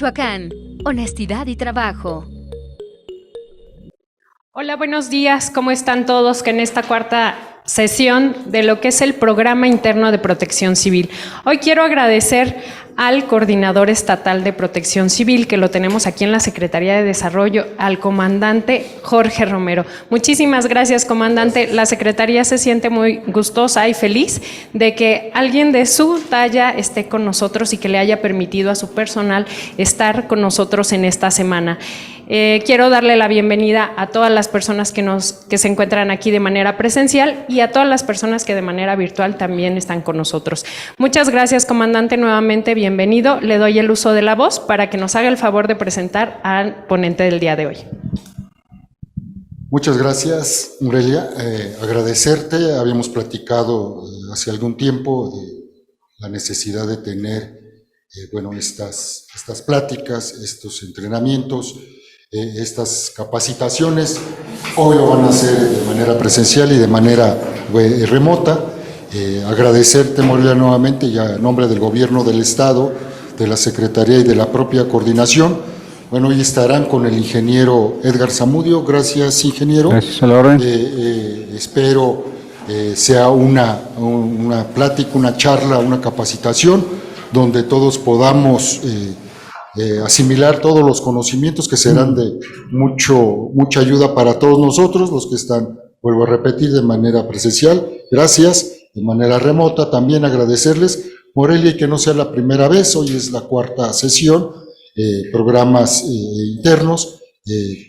Michoacán, honestidad y trabajo. Hola, buenos días. ¿Cómo están todos? Que en esta cuarta sesión de lo que es el Programa Interno de Protección Civil. Hoy quiero agradecer al Coordinador Estatal de Protección Civil, que lo tenemos aquí en la Secretaría de Desarrollo, al comandante Jorge Romero. Muchísimas gracias, comandante. La Secretaría se siente muy gustosa y feliz de que alguien de su talla esté con nosotros y que le haya permitido a su personal estar con nosotros en esta semana. Quiero darle la bienvenida a todas las personas que se encuentran aquí de manera presencial y a todas las personas que de manera virtual también están con nosotros. Muchas gracias, comandante, nuevamente bienvenido. Le doy el uso de la voz para que nos haga el favor de presentar al ponente del día de hoy. Muchas gracias, Aurelia. Agradecerte, habíamos platicado hace algún tiempo de la necesidad de tener estas pláticas, estos entrenamientos, estas capacitaciones. Hoy lo van a hacer de manera presencial y de manera remota. Agradecerte, Morelia, nuevamente, ya en nombre del Gobierno del Estado, de la Secretaría y de la propia coordinación. Bueno, hoy estarán con el ingeniero Edgar Zamudio. Gracias, ingeniero. Gracias, a la orden. Espero sea una plática, una charla, una capacitación, donde todos podamos asimilar todos los conocimientos que serán de mucha ayuda para todos nosotros, los que están, vuelvo a repetir, de manera presencial. Gracias. De manera remota también agradecerles, Morelia, y que no sea la primera vez, hoy es la cuarta sesión, programas internos,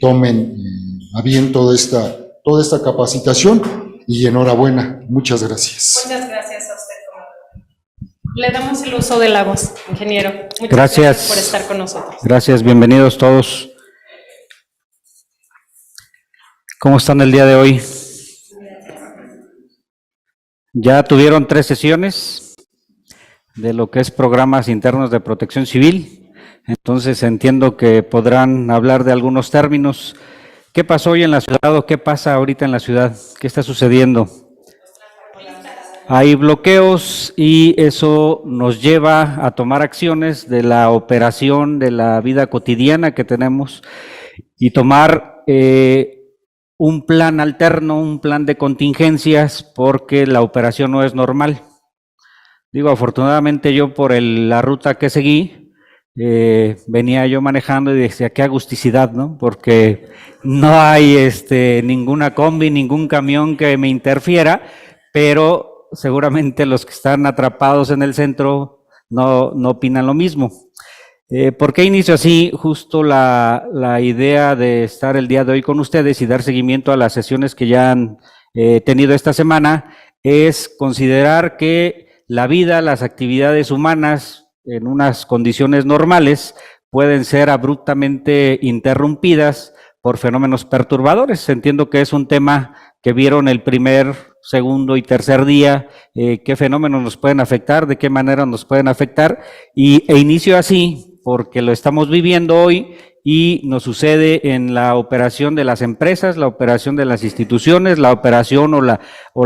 tomen a bien toda esta capacitación y enhorabuena. Muchas gracias. Muchas gracias a usted, comandante. Le damos el uso de la voz, ingeniero. Muchas gracias por estar con nosotros. Gracias, bienvenidos todos. ¿Cómo están el día de hoy? Ya tuvieron 3 sesiones de lo que es programas internos de protección civil, entonces entiendo que podrán hablar de algunos términos. ¿Qué pasó hoy en la ciudad o qué pasa ahorita en la ciudad? ¿Qué está sucediendo? Hay bloqueos y eso nos lleva a tomar acciones de la operación, de la vida cotidiana que tenemos y tomar un plan alterno, un plan de contingencias, porque la operación no es normal. Digo, afortunadamente yo por la ruta que seguí, venía yo manejando y decía, qué agusticidad, ¿no? Porque no hay ninguna combi, ningún camión que me interfiera, pero seguramente los que están atrapados en el centro no opinan lo mismo. ¿Por qué inicio así? Justo la idea de estar el día de hoy con ustedes y dar seguimiento a las sesiones que ya han tenido esta semana es considerar que la vida, las actividades humanas en unas condiciones normales pueden ser abruptamente interrumpidas por fenómenos perturbadores. Entiendo que es un tema que vieron el primer, segundo y tercer día, qué fenómenos nos pueden afectar, de qué manera nos pueden afectar, e inicio así porque lo estamos viviendo hoy y nos sucede en la operación de las empresas, la operación de las instituciones, la operación o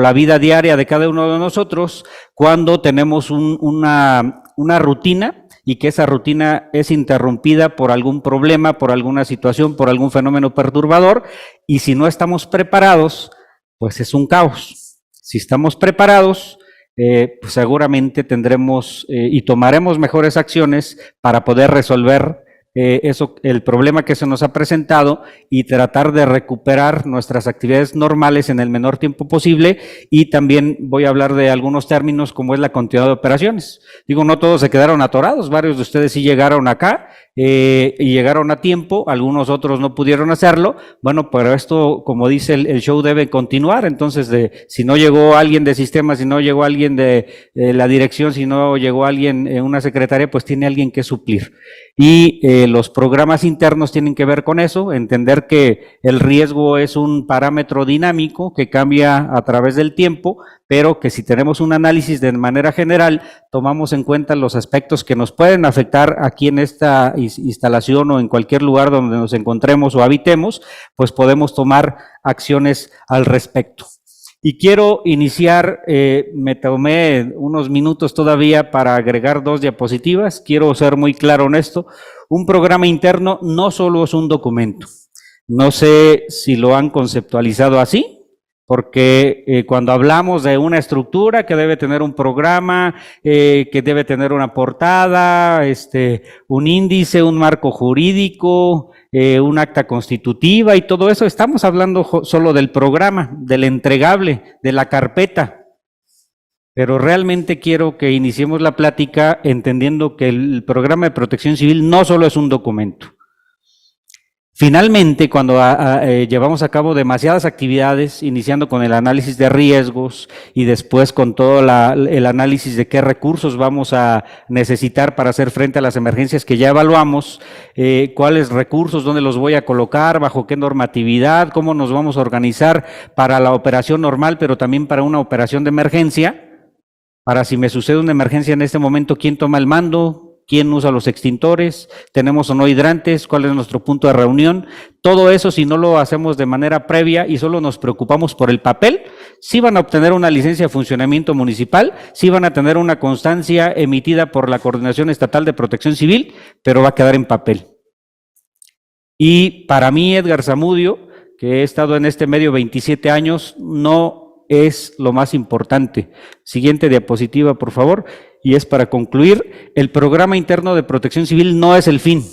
la vida diaria de cada uno de nosotros, cuando tenemos una rutina y que esa rutina es interrumpida por algún problema, por alguna situación, por algún fenómeno perturbador, y si no estamos preparados, pues es un caos. Si estamos preparados, pues seguramente tendremos y tomaremos mejores acciones para poder resolver el problema que se nos ha presentado y tratar de recuperar nuestras actividades normales en el menor tiempo posible. Y también voy a hablar de algunos términos como es la continuidad de operaciones. Digo, no todos se quedaron atorados, varios de ustedes sí llegaron acá y llegaron a tiempo, algunos otros no pudieron hacerlo. Bueno, pero esto, como dice el show, debe continuar. Entonces, si no llegó alguien de sistemas, si no llegó alguien de la dirección, si no llegó alguien en una secretaría, pues tiene alguien que suplir. Y los programas internos tienen que ver con eso, entender que el riesgo es un parámetro dinámico que cambia a través del tiempo, pero que si tenemos un análisis de manera general, tomamos en cuenta los aspectos que nos pueden afectar aquí en esta instalación o en cualquier lugar donde nos encontremos o habitemos, pues podemos tomar acciones al respecto. Y quiero iniciar, me tomé unos minutos todavía para agregar 2 diapositivas, quiero ser muy claro en esto. Un programa interno no solo es un documento. No sé si lo han conceptualizado así, porque cuando hablamos de una estructura que debe tener un programa, que debe tener una portada, un índice, un marco jurídico, un acta constitutiva y todo eso, estamos hablando solo del programa, del entregable, de la carpeta. Pero realmente quiero que iniciemos la plática entendiendo que el programa de protección civil no solo es un documento. Finalmente, cuando llevamos a cabo demasiadas actividades, iniciando con el análisis de riesgos y después con todo el análisis de qué recursos vamos a necesitar para hacer frente a las emergencias que ya evaluamos, cuáles recursos, dónde los voy a colocar, bajo qué normatividad, cómo nos vamos a organizar para la operación normal, pero también para una operación de emergencia, para si me sucede una emergencia en este momento, quién toma el mando, quién usa los extintores, tenemos o no hidrantes, cuál es nuestro punto de reunión. Todo eso, si no lo hacemos de manera previa y solo nos preocupamos por el papel, sí van a obtener una licencia de funcionamiento municipal, sí van a tener una constancia emitida por la Coordinación Estatal de Protección Civil, pero va a quedar en papel. Y para mí, Edgar Zamudio, que he estado en este medio 27 años, no es lo más importante. Siguiente diapositiva, por favor. Y es para concluir, el programa interno de protección civil no es el fin,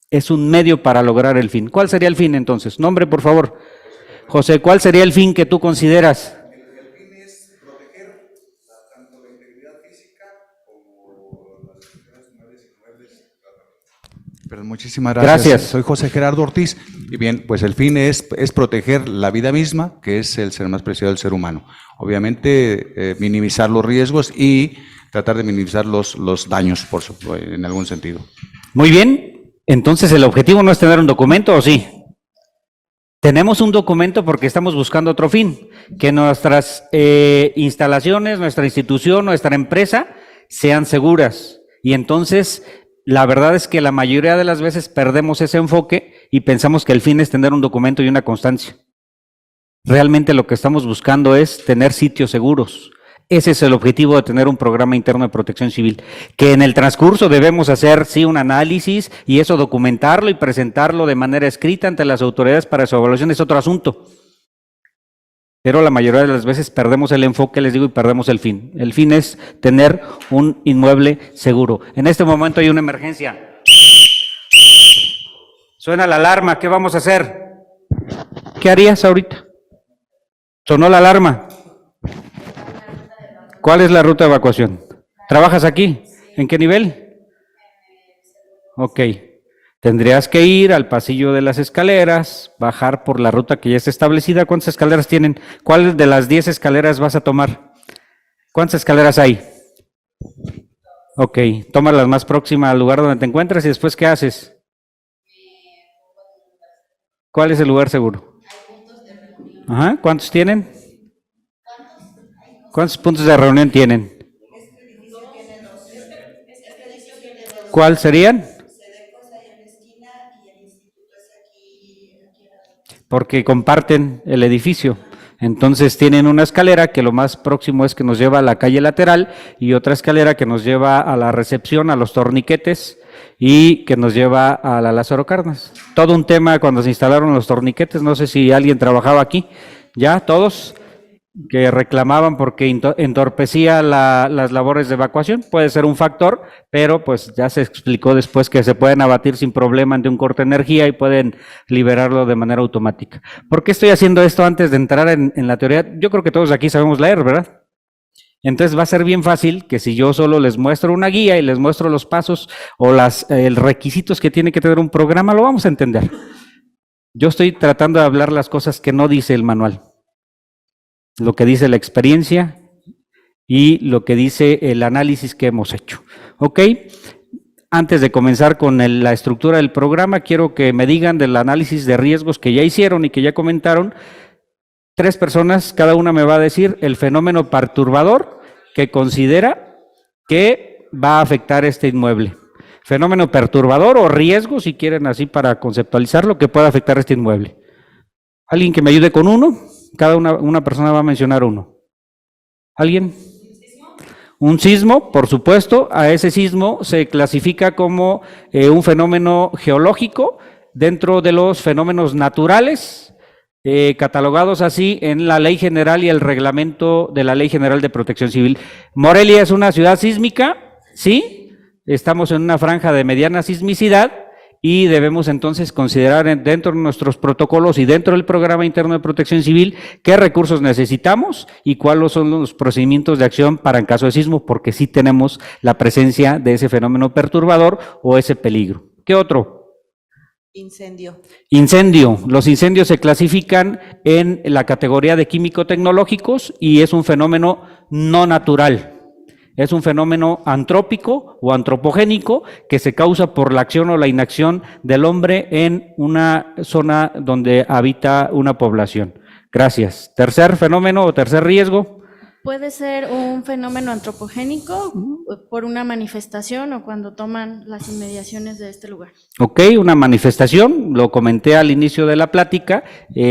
es un medio para lograr el fin. ¿Cuál sería el fin entonces? Nombre, por favor. José, ¿cuál sería el fin que tú consideras? El fin es proteger tanto la integridad física como las estructuras muebles y inmuebles. Pero muchísimas gracias. Gracias. Soy José Gerardo Ortiz. Y bien, pues el fin es proteger la vida misma, que es el ser más preciado del ser humano. Obviamente, minimizar los riesgos y tratar de minimizar los daños, en algún sentido. Muy bien. Entonces, ¿el objetivo no es tener un documento o sí? Tenemos un documento porque estamos buscando otro fin, que nuestras instalaciones, nuestra institución, nuestra empresa sean seguras. Y entonces, la verdad es que la mayoría de las veces perdemos ese enfoque y pensamos que el fin es tener un documento y una constancia. Realmente lo que estamos buscando es tener sitios seguros. Ese es el objetivo de tener un programa interno de protección civil, que en el transcurso debemos hacer, sí, un análisis y eso documentarlo y presentarlo de manera escrita ante las autoridades para su evaluación, es otro asunto. Pero la mayoría de las veces perdemos el enfoque, les digo, y perdemos el fin. El fin es tener un inmueble seguro. En este momento hay una emergencia. Suena la alarma, ¿qué vamos a hacer? ¿Qué harías ahorita? Sonó la alarma. ¿Cuál es la ruta de evacuación? ¿Trabajas aquí? ¿En qué nivel? Ok. Tendrías que ir al pasillo de las escaleras, bajar por la ruta que ya está establecida. ¿Cuántas escaleras tienen? ¿Cuál de las 10 escaleras vas a tomar? ¿Cuántas escaleras hay? Ok. Toma la más próxima al lugar donde te encuentras y después, ¿qué haces? ¿Cuál es el lugar seguro? Ajá. ¿Cuántos tienen? ¿Cuántos puntos de reunión tienen? ¿Cuál serían? Porque comparten el edificio. Entonces tienen una escalera que lo más próximo es que nos lleva a la calle lateral y otra escalera que nos lleva a la recepción, a los torniquetes y que nos lleva a la Lázaro Cárdenas. Todo un tema cuando se instalaron los torniquetes, no sé si alguien trabajaba aquí, ¿ya? ¿Todos? Que reclamaban porque entorpecía las labores de evacuación, puede ser un factor, pero pues ya se explicó después que se pueden abatir sin problema ante un corte de energía y pueden liberarlo de manera automática. ¿Por qué estoy haciendo esto antes de entrar en la teoría? Yo creo que todos aquí sabemos leer, ¿verdad? Entonces va a ser bien fácil que si yo solo les muestro una guía y les muestro los pasos o los requisitos que tiene que tener un programa, lo vamos a entender. Yo estoy tratando de hablar las cosas que no dice el manual. Lo que dice la experiencia y lo que dice el análisis que hemos hecho. ¿Ok? Antes de comenzar con la estructura del programa, quiero que me digan del análisis de riesgos que ya hicieron y que ya comentaron. 3 personas, cada una me va a decir el fenómeno perturbador que considera que va a afectar este inmueble. Fenómeno perturbador o riesgo, si quieren así para conceptualizarlo, que pueda afectar este inmueble. ¿Alguien que me ayude con uno? Cada una persona va a mencionar uno. ¿Alguien? Un sismo, por supuesto, a ese sismo se clasifica como un fenómeno geológico dentro de los fenómenos naturales, catalogados así en la Ley General y el reglamento de la Ley General de Protección Civil. Morelia es una ciudad sísmica, sí, estamos en una franja de mediana sismicidad y debemos entonces considerar dentro de nuestros protocolos y dentro del Programa Interno de Protección Civil qué recursos necesitamos y cuáles son los procedimientos de acción para en caso de sismo, porque sí tenemos la presencia de ese fenómeno perturbador o ese peligro. ¿Qué otro? Incendio. Incendio. Los incendios se clasifican en la categoría de químico-tecnológicos y es un fenómeno no natural. Es un fenómeno antrópico o antropogénico que se causa por la acción o la inacción del hombre en una zona donde habita una población. Gracias. Tercer fenómeno o tercer riesgo. Puede ser un fenómeno antropogénico por una manifestación o cuando toman las inmediaciones de este lugar. Ok, una manifestación, lo comenté al inicio de la plática,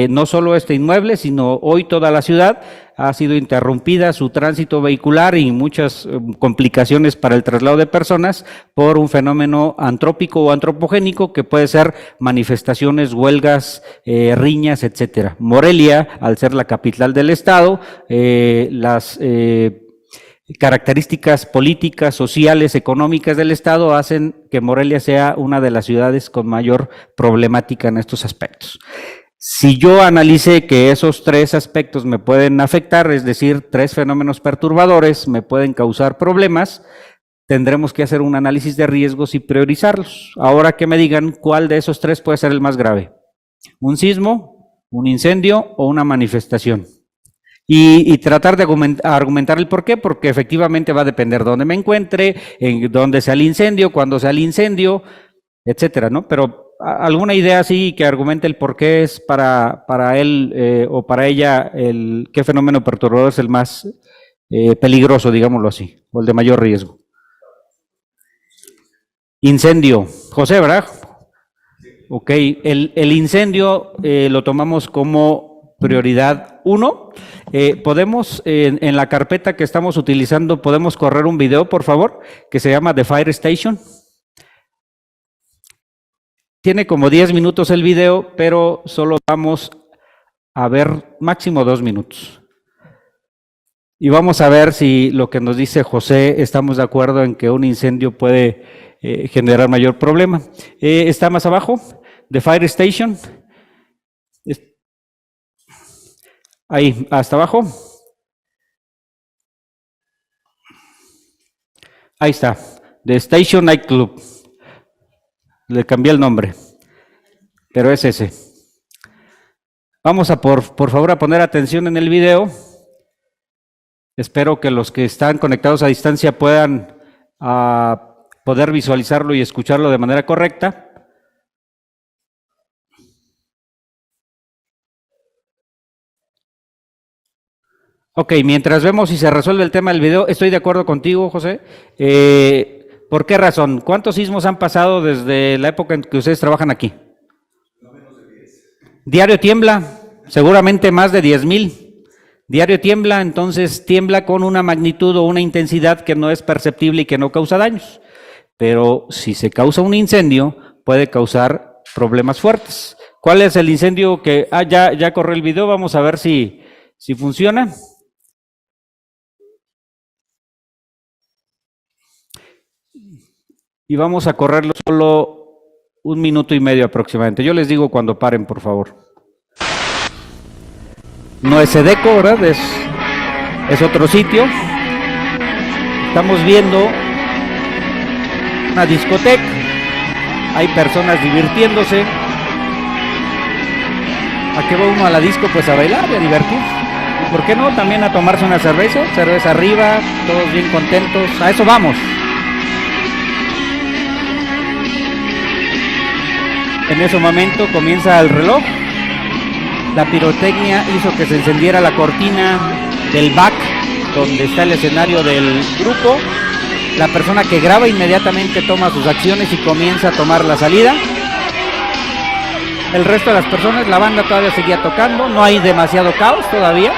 no solo este inmueble, sino hoy toda la ciudad ha sido interrumpida su tránsito vehicular y muchas complicaciones para el traslado de personas por un fenómeno antrópico o antropogénico que puede ser manifestaciones, huelgas, riñas, etcétera. Morelia, al ser la capital del estado, las características políticas, sociales, económicas del estado hacen que Morelia sea una de las ciudades con mayor problemática en estos aspectos. Si yo analicé que esos tres aspectos me pueden afectar, es decir, tres fenómenos perturbadores me pueden causar problemas, tendremos que hacer un análisis de riesgos y priorizarlos. Ahora que me digan cuál de esos tres puede ser el más grave. ¿Un sismo, un incendio o una manifestación? Y tratar de argumentar el por qué, porque efectivamente va a depender dónde me encuentre, en dónde sea el incendio, cuándo sea el incendio, etcétera, ¿no? Pero alguna idea así que argumente el por qué es para él o para ella qué fenómeno perturbador es el más peligroso, digámoslo así, o el de mayor riesgo. Incendio. José, ¿verdad? Ok, el incendio lo tomamos como prioridad 1. Podemos, en la carpeta que estamos utilizando, podemos correr un video, por favor, que se llama The Fire Station. Tiene como 10 minutos el video, pero solo vamos a ver máximo 2 minutos. Y vamos a ver si lo que nos dice José, estamos de acuerdo en que un incendio puede generar mayor problema. Está más abajo, The Fire Station. Ahí, hasta abajo. Ahí está, The Station Nightclub. Le cambié el nombre, pero es ese. Vamos a por favor a poner atención en el video. Espero que los que están conectados a distancia puedan poder visualizarlo y escucharlo de manera correcta. Ok, mientras vemos si se resuelve el tema del video, estoy de acuerdo contigo, José. ¿Por qué razón? ¿Cuántos sismos han pasado desde la época en que ustedes trabajan aquí? No menos de 10. Diario tiembla, seguramente más de 10,000. Diario tiembla, entonces tiembla con una magnitud o una intensidad que no es perceptible y que no causa daños. Pero si se causa un incendio, puede causar problemas fuertes. ¿Cuál es el incendio que... ya corrió el video, vamos a ver si funciona. Y vamos a correrlo solo 1 minuto y medio aproximadamente. Yo les digo cuando paren, por favor. No es Sedeco, ¿verdad? Es otro sitio. Estamos viendo una discoteca. Hay personas divirtiéndose. ¿A qué va uno a la disco? Pues a bailar y a divertir. ¿Y por qué no? También a tomarse una cerveza. Cerveza arriba, todos bien contentos. A eso vamos. En ese momento comienza el reloj. La pirotecnia hizo que se encendiera la cortina del back, donde está el escenario del grupo. La persona que graba inmediatamente toma sus acciones y comienza a tomar la salida. El resto de las personas, la banda todavía seguía tocando, no hay demasiado caos todavía.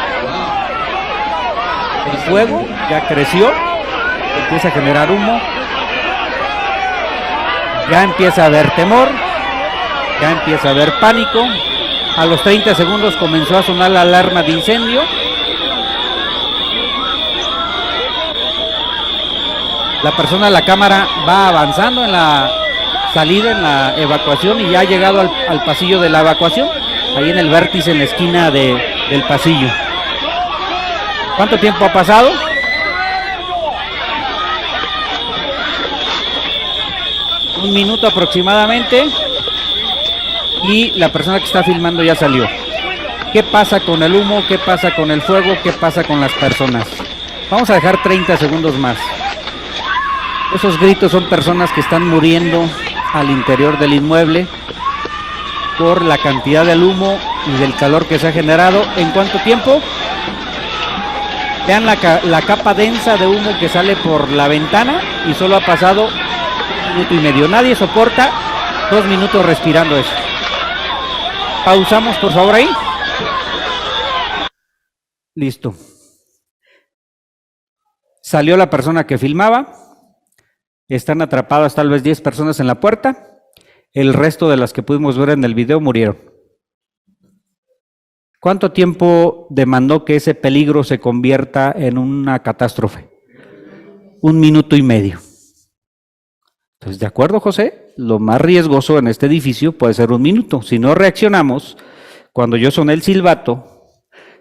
El fuego ya creció empieza a generar humo, ya empieza a haber temor, ya empieza a haber pánico. A los 30 segundos comenzó a sonar la alarma de incendio. La persona de la cámara va avanzando en la salida, en la evacuación, y ya ha llegado al pasillo de la evacuación, ahí en el vértice, en la esquina del pasillo. ¿Cuánto tiempo ha pasado? Un minuto aproximadamente, y la persona que está filmando ya salió. ¿Qué pasa con el humo? ¿Qué pasa con el fuego? ¿Qué pasa con las personas? Vamos a dejar 30 segundos más. Esos gritos son personas que están muriendo al interior del inmueble por la cantidad del humo y del calor que se ha generado. ¿En cuánto tiempo? Vean la capa densa de humo que sale por la ventana, y solo ha pasado 1 minuto y medio. Nadie soporta 2 minutos respirando eso. Pausamos, por favor, ahí. Listo. Salió la persona que filmaba. Están atrapadas tal vez 10 personas en la puerta. El resto de las que pudimos ver en el video murieron. ¿Cuánto tiempo demandó que ese peligro se convierta en una catástrofe? 1 minuto y medio. Entonces, ¿de acuerdo, José? Lo más riesgoso en este edificio puede ser 1 minuto. Si no reaccionamos, cuando yo soné el silbato,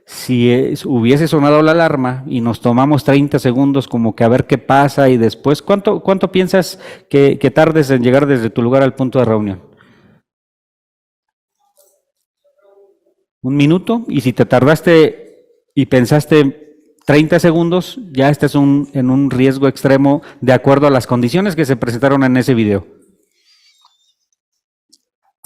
si hubiese sonado la alarma y nos tomamos 30 segundos como que a ver qué pasa, y después, ¿cuánto piensas que tardes en llegar desde tu lugar al punto de reunión? 1 minuto, y si te tardaste y pensaste 30 segundos, ya estás en un riesgo extremo de acuerdo a las condiciones que se presentaron en ese video.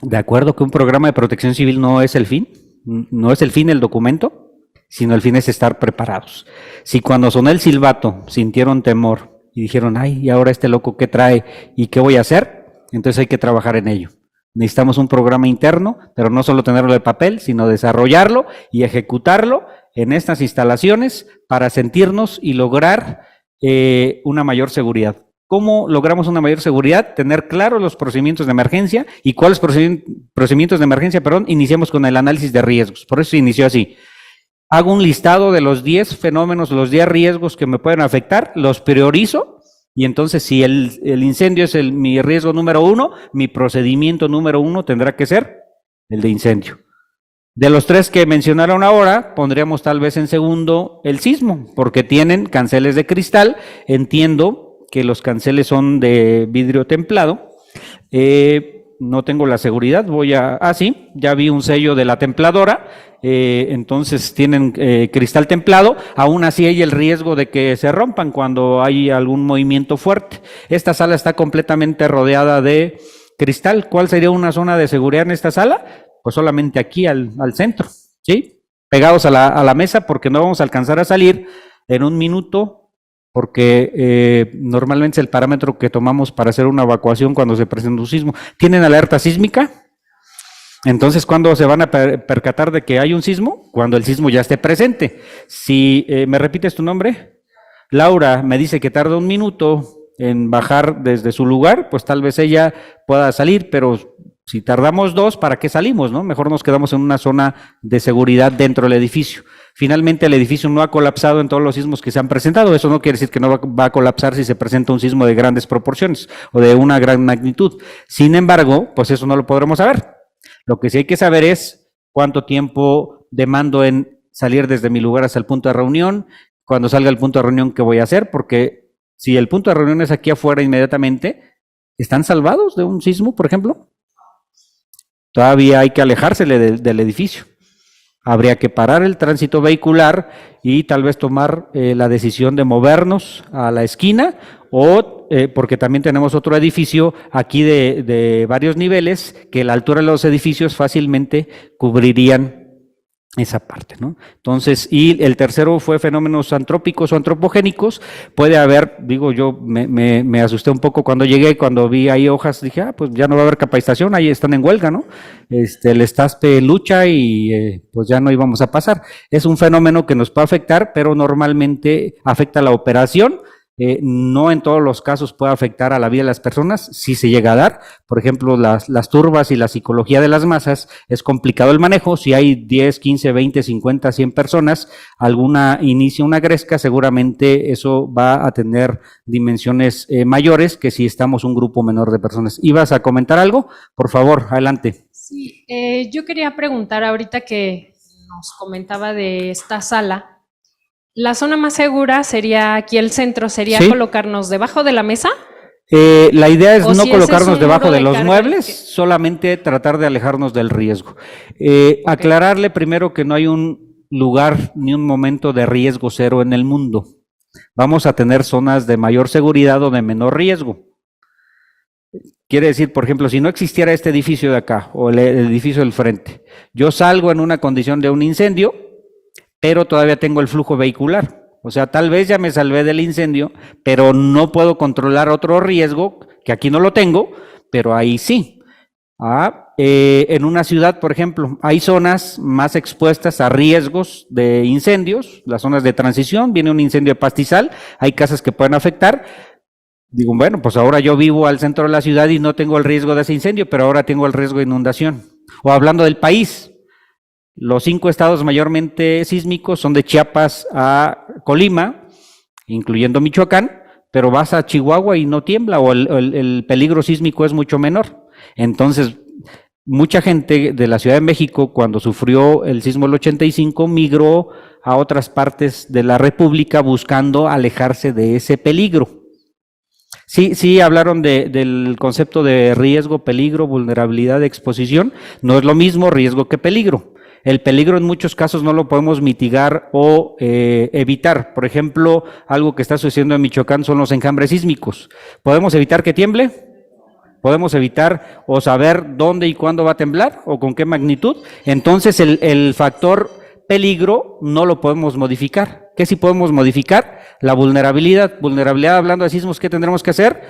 De acuerdo que un programa de protección civil no es el fin, no es el fin el documento, sino el fin es estar preparados. Si cuando sonó el silbato sintieron temor y dijeron, ay, ¿y ahora este loco qué trae y qué voy a hacer? Entonces hay que trabajar en ello. Necesitamos un programa interno, pero no solo tenerlo de papel, sino desarrollarlo y ejecutarlo en estas instalaciones para sentirnos y lograr una mayor seguridad. ¿Cómo logramos una mayor seguridad? Tener claros los procedimientos de emergencia. ¿Y cuáles procedimientos de emergencia? Iniciamos con el análisis de riesgos. Por eso se inició así. Hago un listado de los 10 fenómenos, los 10 riesgos que me pueden afectar, los priorizo, y entonces si el incendio es mi riesgo número 1, mi procedimiento número 1 tendrá que ser el de incendio. De los 3 que mencionaron ahora, pondríamos tal vez en segundo el sismo, porque tienen canceles de cristal. Entiendo que los canceles son de vidrio templado. No tengo la seguridad, sí, ya vi un sello de la templadora, entonces tienen cristal templado. Aún así hay el riesgo de que se rompan cuando hay algún movimiento fuerte. Esta sala está completamente rodeada de cristal. ¿Cuál sería una zona de seguridad en esta sala? Pues solamente aquí al centro, ¿sí? Pegados a la mesa, porque no vamos a alcanzar a salir en 1 minuto, porque normalmente es el parámetro que tomamos para hacer una evacuación cuando se presenta un sismo. ¿Tienen alerta sísmica? Entonces, ¿cuándo se van a percatar de que hay un sismo? Cuando el sismo ya esté presente. Si me repites tu nombre, Laura me dice que tarda 1 minuto en bajar desde su lugar, pues tal vez ella pueda salir, pero si tardamos 2, ¿para qué salimos, no? Mejor nos quedamos en una zona de seguridad dentro del edificio. Finalmente, el edificio no ha colapsado en todos los sismos que se han presentado. Eso no quiere decir que no va a colapsar si se presenta un sismo de grandes proporciones o de una gran magnitud. Sin embargo, pues eso no lo podremos saber. Lo que sí hay que saber es cuánto tiempo demando en salir desde mi lugar hasta el punto de reunión. Cuando salga el punto de reunión, ¿qué voy a hacer? Porque si el punto de reunión es aquí afuera inmediatamente, ¿están salvados de un sismo, por ejemplo? Todavía hay que alejársele del edificio. Habría que parar el tránsito vehicular y tal vez tomar la decisión de movernos a la esquina, o porque también tenemos otro edificio aquí de varios niveles que la altura de los edificios fácilmente cubrirían esa parte, ¿no? Entonces, y el tercero fue fenómenos antrópicos o antropogénicos. Puede haber, digo, yo me asusté un poco cuando llegué, cuando vi ahí hojas, dije, pues ya no va a haber capacitación, ahí están en huelga, ¿no? El Estaspe lucha y pues ya no íbamos a pasar. Es un fenómeno que nos puede afectar, pero normalmente afecta la operación no en todos los casos puede afectar a la vida de las personas, sí se llega a dar. Por ejemplo, las turbas y la psicología de las masas, es complicado el manejo. Si hay 10, 15, 20, 50, 100 personas, alguna inicia una gresca, seguramente eso va a tener dimensiones mayores que si estamos un grupo menor de personas. ¿Ibas a comentar algo? Por favor, adelante. Sí, yo quería preguntar ahorita que nos comentaba de esta sala. La zona más segura sería aquí el centro, sería Sí. colocarnos debajo de la mesa. La idea es O no si ese es colocarnos un debajo muro de de los carga muebles, que- solamente tratar de alejarnos del riesgo. Aclararle primero que no hay un lugar ni un momento de riesgo cero en el mundo. Vamos a tener zonas de mayor seguridad o de menor riesgo. Quiere decir, por ejemplo, si no existiera este edificio de acá o el edificio del frente, yo salgo en una condición de un incendio, pero todavía tengo el flujo vehicular. O sea, tal vez ya me salvé del incendio, pero no puedo controlar otro riesgo, que aquí no lo tengo, pero ahí sí. En una ciudad, por ejemplo, hay zonas más expuestas a riesgos de incendios, las zonas de transición, viene un incendio de pastizal, hay casas que pueden afectar. Digo, bueno, pues ahora yo vivo al centro de la ciudad y no tengo el riesgo de ese incendio, pero ahora tengo el riesgo de inundación. O hablando del país, los 5 estados mayormente sísmicos son de Chiapas a Colima, incluyendo Michoacán, pero vas a Chihuahua y no tiembla, o el peligro sísmico es mucho menor. Entonces, mucha gente de la Ciudad de México, cuando sufrió el sismo del 85, migró a otras partes de la República buscando alejarse de ese peligro. Sí, hablaron del concepto de riesgo, peligro, vulnerabilidad, exposición. No es lo mismo riesgo que peligro. El peligro en muchos casos no lo podemos mitigar o evitar. Por ejemplo, algo que está sucediendo en Michoacán son los enjambres sísmicos. ¿Podemos evitar que tiemble? ¿Podemos evitar o saber dónde y cuándo va a temblar o con qué magnitud? Entonces el factor peligro no lo podemos modificar. ¿Qué sí podemos modificar? La vulnerabilidad. Vulnerabilidad, hablando de sismos, ¿qué tendremos que hacer?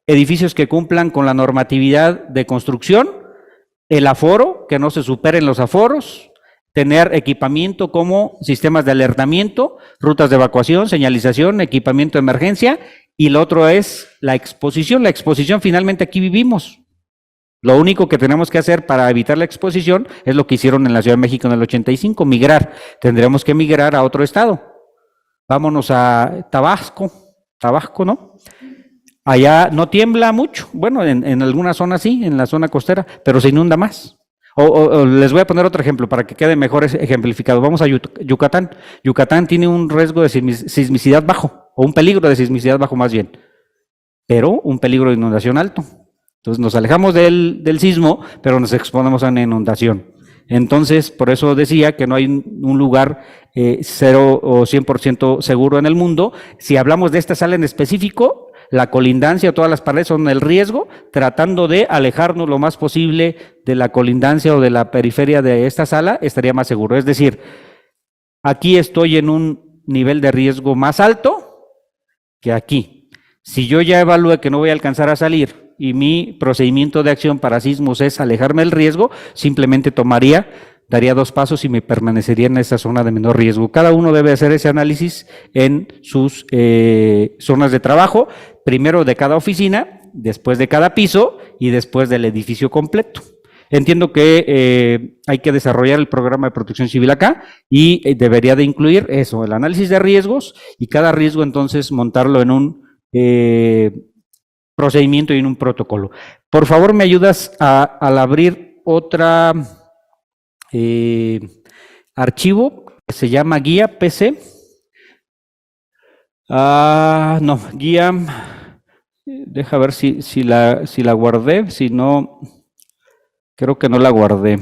Edificios que cumplan con la normatividad de construcción, el aforo, que no se superen los aforos, tener equipamiento como sistemas de alertamiento, rutas de evacuación, señalización, equipamiento de emergencia, y lo otro es la exposición. La exposición, finalmente aquí vivimos. Lo único que tenemos que hacer para evitar la exposición es lo que hicieron en la Ciudad de México en el 85, migrar. Tendremos que migrar a otro estado. Vámonos a Tabasco, ¿no? Allá no tiembla mucho, bueno, en algunas zonas sí, en la zona costera, pero se inunda más. O les voy a poner otro ejemplo para que quede mejor ejemplificado. Vamos a Yucatán. Yucatán tiene un riesgo de sismicidad bajo, o un peligro de sismicidad bajo más bien, pero un peligro de inundación alto. Entonces nos alejamos del sismo, pero nos exponemos a una inundación. Entonces, por eso decía que no hay un lugar 0 o 100% seguro en el mundo. Si hablamos de esta sala en específico, la colindancia, todas las paredes son el riesgo, tratando de alejarnos lo más posible de la colindancia o de la periferia de esta sala, estaría más seguro. Es decir, aquí estoy en un nivel de riesgo más alto que aquí. Si yo ya evalué que no voy a alcanzar a salir y mi procedimiento de acción para sismos es alejarme del riesgo, simplemente daría 2 pasos y me permanecería en esa zona de menor riesgo. Cada uno debe hacer ese análisis en sus zonas de trabajo, primero de cada oficina, después de cada piso y después del edificio completo. Entiendo que hay que desarrollar el programa de protección civil acá y debería de incluir eso, el análisis de riesgos y cada riesgo entonces montarlo en un procedimiento y en un protocolo. Por favor, ¿me ayudas al abrir otra archivo que se llama guía PC? No, guía, deja ver si la guardé, si no, creo que no la guardé.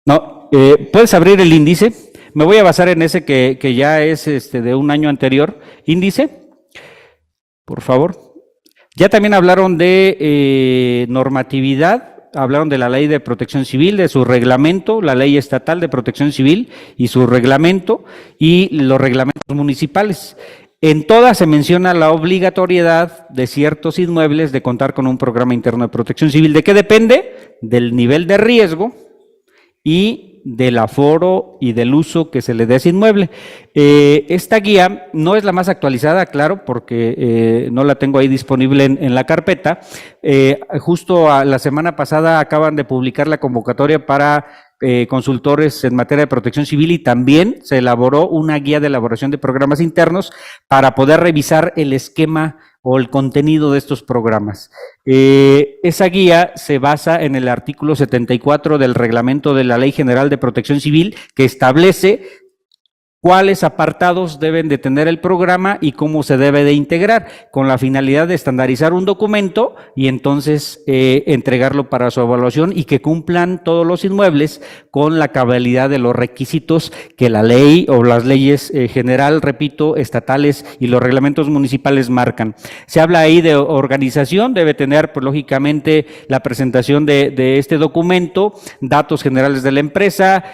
No, puedes abrir el índice. Me voy a basar en ese que ya es de un año anterior. Índice, por favor. Ya también hablaron de normatividad, hablaron de la Ley de Protección Civil, de su reglamento, la Ley Estatal de Protección Civil y su reglamento, y los reglamentos municipales. En todas se menciona la obligatoriedad de ciertos inmuebles de contar con un programa interno de protección civil. ¿De qué depende? Del nivel de riesgo y del aforo y del uso que se le dé a ese inmueble. Esta guía no es la más actualizada, claro, porque no la tengo ahí disponible en la carpeta. Justo la semana pasada acaban de publicar la convocatoria para consultores en materia de protección civil y también se elaboró una guía de elaboración de programas internos para poder revisar el esquema o el contenido de estos programas. Esa guía se basa en el artículo 74 del reglamento de la Ley General de Protección Civil, que establece cuáles apartados deben de tener el programa y cómo se debe de integrar, con la finalidad de estandarizar un documento y entonces entregarlo para su evaluación y que cumplan todos los inmuebles con la cabalidad de los requisitos que la ley o las leyes general, repito, estatales y los reglamentos municipales marcan. Se habla ahí de organización, debe tener, pues lógicamente, la presentación de este documento, datos generales de la empresa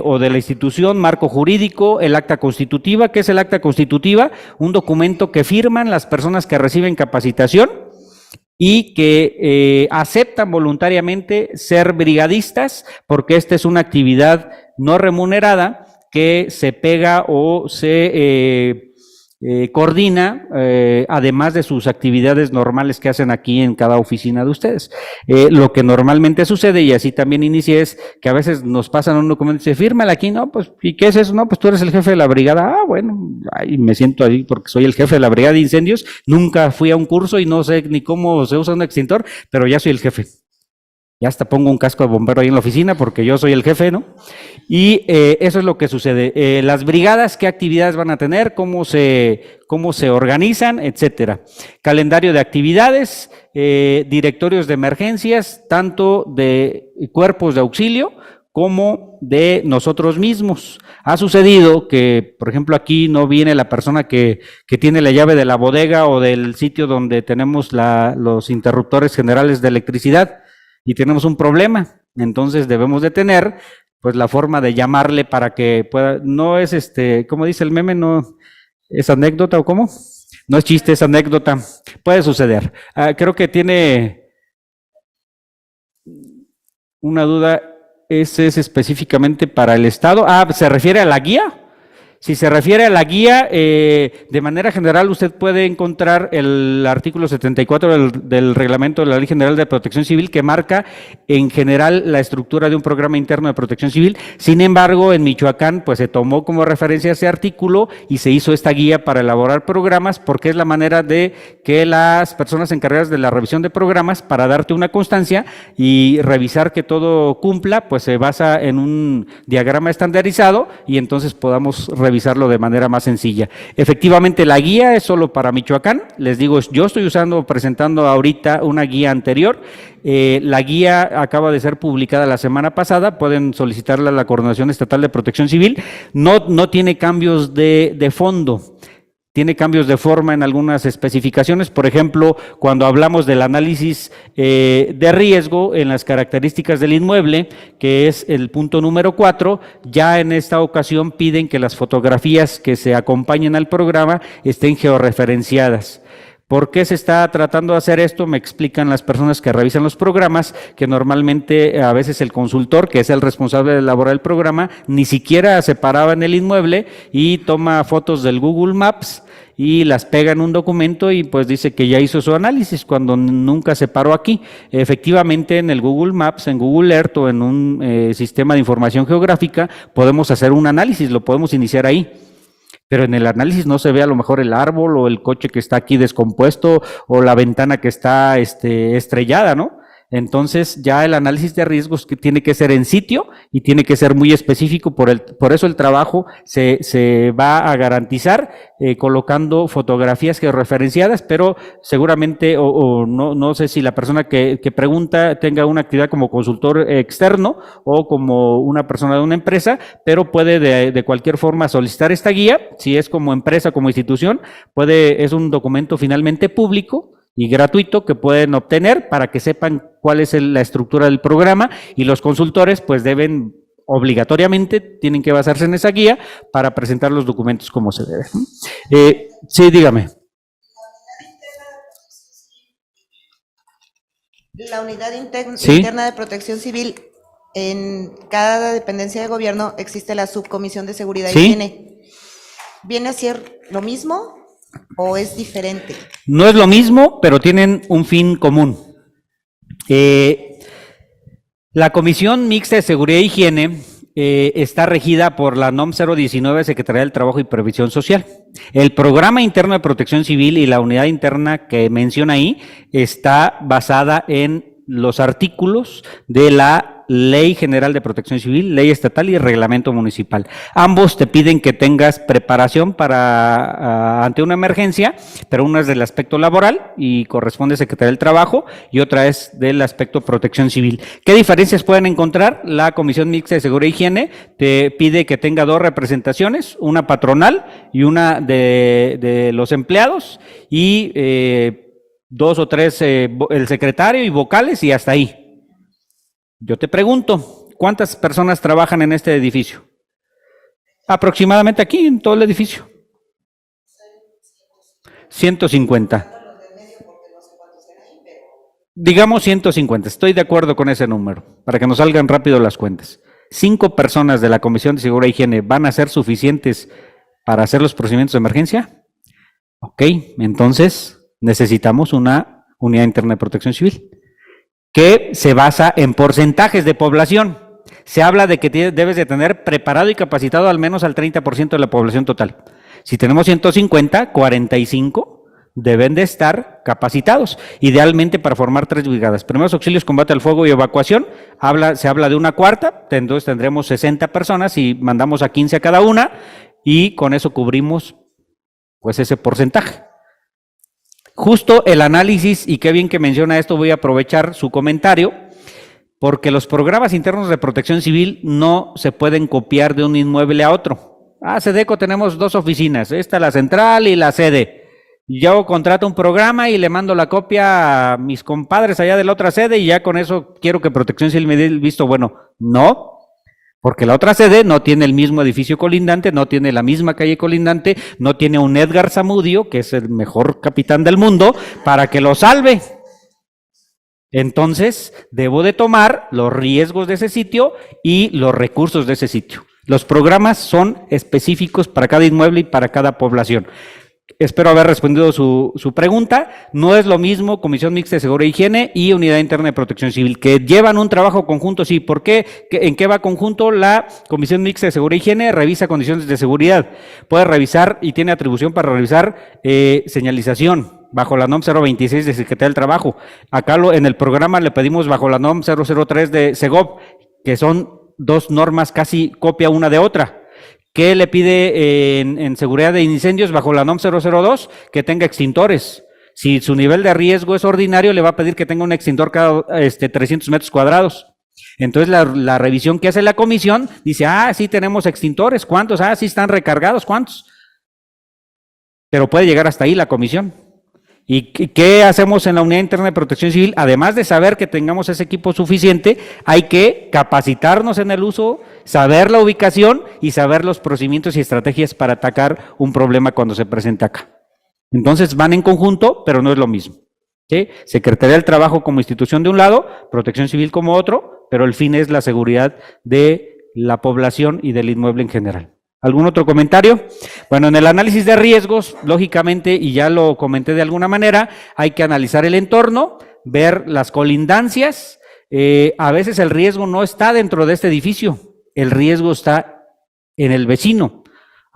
o de la institución, marco jurídico, el acta constitutiva. ¿Qué es el acta constitutiva? Un documento que firman las personas que reciben capacitación y que aceptan voluntariamente ser brigadistas, porque esta es una actividad no remunerada que se pega o se coordina, además de sus actividades normales que hacen aquí en cada oficina de ustedes. Lo que normalmente sucede, y así también inicia, es que a veces nos pasan un documento y se fírmala aquí, ¿no? Pues, ¿y qué es eso? No, pues tú eres el jefe de la brigada. Ah, bueno, ahí me siento ahí porque soy el jefe de la brigada de incendios, nunca fui a un curso y no sé ni cómo se usa un extintor, pero ya soy el jefe. Ya hasta pongo un casco de bombero ahí en la oficina porque yo soy el jefe, ¿no? Y eso es lo que sucede. Las brigadas, ¿qué actividades van a tener? ¿Cómo se organizan? Etcétera. Calendario de actividades, directorios de emergencias, tanto de cuerpos de auxilio como de nosotros mismos. Ha sucedido que, por ejemplo, aquí no viene la persona que tiene la llave de la bodega o del sitio donde tenemos los interruptores generales de electricidad, y tenemos un problema, entonces debemos de tener pues la forma de llamarle para que pueda, no es ¿cómo dice el meme? No es anécdota, ¿o cómo? No es chiste, es anécdota, puede suceder. Creo que tiene una duda, ese es específicamente para el Estado. ¿Se refiere a la guía? Si se refiere a la guía, de manera general usted puede encontrar el artículo 74 del reglamento de la Ley General de Protección Civil que marca en general la estructura de un programa interno de protección civil. Sin embargo, en Michoacán pues se tomó como referencia ese artículo y se hizo esta guía para elaborar programas, porque es la manera de que las personas encargadas de la revisión de programas, para darte una constancia y revisar que todo cumpla, pues se basa en un diagrama estandarizado y entonces podamos revisarlo de manera más sencilla. Efectivamente, la guía es solo para Michoacán. Les digo, yo estoy presentando ahorita una guía anterior. La guía acaba de ser publicada la semana pasada. Pueden solicitarla a la Coordinación Estatal de Protección Civil. No tiene cambios de fondo. Tiene cambios de forma en algunas especificaciones. Por ejemplo, cuando hablamos del análisis de riesgo en las características del inmueble, que es el punto número 4, ya en esta ocasión piden que las fotografías que se acompañen al programa estén georreferenciadas. ¿Por qué se está tratando de hacer esto? Me explican las personas que revisan los programas que normalmente a veces el consultor, que es el responsable de elaborar el programa, ni siquiera se paraba en el inmueble y toma fotos del Google Maps y las pega en un documento y pues dice que ya hizo su análisis cuando nunca se paró aquí. Efectivamente, en el Google Maps, en Google Earth o en un sistema de información geográfica podemos hacer un análisis, lo podemos iniciar ahí. Pero en el análisis no se ve a lo mejor el árbol o el coche que está aquí descompuesto o la ventana que está estrellada, ¿no? Entonces ya el análisis de riesgos que tiene que ser en sitio y tiene que ser muy específico, por eso el trabajo se va a garantizar colocando fotografías georreferenciadas, pero seguramente, no sé si la persona que pregunta tenga una actividad como consultor externo o como una persona de una empresa, pero puede de cualquier forma solicitar esta guía. Si es como empresa, como institución, es un documento finalmente público y gratuito que pueden obtener para que sepan cuál es la estructura del programa, y los consultores pues obligatoriamente tienen que basarse en esa guía para presentar los documentos como se debe. Sí, dígame. La unidad ¿Sí? interna de protección civil en cada dependencia de gobierno existe la subcomisión de seguridad Sí. y higiene. ¿Viene a ser lo mismo o es diferente? No es lo mismo, pero tienen un fin común. La Comisión Mixta de Seguridad e Higiene está regida por la NOM 019, Secretaría del Trabajo y Previsión Social. El Programa Interno de Protección Civil y la unidad interna que menciona ahí está basada en los artículos de la Ley General de Protección Civil, Ley Estatal y Reglamento Municipal. Ambos te piden que tengas preparación para ante una emergencia, pero una es del aspecto laboral y corresponde a Secretaría del Trabajo y otra es del aspecto Protección Civil. ¿Qué diferencias pueden encontrar? La Comisión Mixta de Seguridad e Higiene te pide que tenga 2 representaciones, una patronal y una de los empleados y 2 o 3 el secretario y vocales y hasta ahí. Yo te pregunto, ¿cuántas personas trabajan en este edificio? Aproximadamente aquí, en todo el edificio. 150. Digamos 150, estoy de acuerdo con ese número, para que nos salgan rápido las cuentas. 5 personas de la Comisión de Seguridad e Higiene van a ser suficientes para hacer los procedimientos de emergencia. Ok, entonces necesitamos una unidad interna de protección civil que se basa en porcentajes de población. Se habla de que debes de tener preparado y capacitado al menos al 30% de la población total. Si tenemos 150, 45 deben de estar capacitados, idealmente para formar 3 brigadas. Primeros auxilios, combate al fuego y evacuación, se habla de una cuarta, entonces tendremos 60 personas y mandamos a 15 a cada una y con eso cubrimos pues ese porcentaje. Justo el análisis, y qué bien que menciona esto, voy a aprovechar su comentario, porque los programas internos de protección civil no se pueden copiar de un inmueble a otro. Sedeco tenemos 2 oficinas, esta la central y la sede. Yo contrato un programa y le mando la copia a mis compadres allá de la otra sede y ya con eso quiero que protección civil me dé el visto bueno. No, porque la otra sede no tiene el mismo edificio colindante, no tiene la misma calle colindante, no tiene un Edgar Zamudio, que es el mejor capitán del mundo, para que lo salve. Entonces, debo de tomar los riesgos de ese sitio y los recursos de ese sitio. Los programas son específicos para cada inmueble y para cada población. Espero haber respondido su pregunta. No es lo mismo Comisión Mixta de Seguridad e Higiene y Unidad Interna de Protección Civil, que llevan un trabajo conjunto, sí. ¿Por qué? ¿En qué va conjunto? La Comisión Mixta de Seguridad e Higiene revisa condiciones de seguridad. Puede revisar y tiene atribución para revisar señalización bajo la NOM 026 de Secretaría del Trabajo. Acá en el programa le pedimos bajo la NOM 003 de Segov, que son 2 normas casi copia una de otra. ¿Qué le pide en seguridad de incendios bajo la NOM 002? Que tenga extintores. Si su nivel de riesgo es ordinario, le va a pedir que tenga un extintor cada 300 metros cuadrados. Entonces la revisión que hace la comisión dice, sí tenemos extintores, ¿cuántos? Sí están recargados, ¿cuántos? Pero puede llegar hasta ahí la comisión. ¿Y qué hacemos en la Unidad Interna de Protección Civil? Además de saber que tengamos ese equipo suficiente, hay que capacitarnos en el uso, saber la ubicación y saber los procedimientos y estrategias para atacar un problema cuando se presenta acá. Entonces van en conjunto, pero no es lo mismo. ¿Sí? Secretaría del Trabajo como institución de un lado, Protección Civil como otro, pero el fin es la seguridad de la población y del inmueble en general. ¿Algún otro comentario? Bueno, en el análisis de riesgos, lógicamente, y ya lo comenté de alguna manera, hay que analizar el entorno, ver las colindancias. A veces el riesgo no está dentro de este edificio, el riesgo está en el vecino.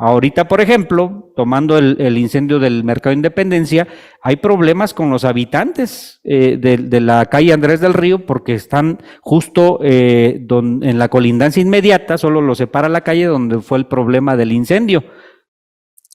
Ahorita, por ejemplo, tomando el incendio del Mercado Independencia, hay problemas con los habitantes de la calle Andrés del Río porque están justo en la colindancia inmediata, solo los separa la calle donde fue el problema del incendio.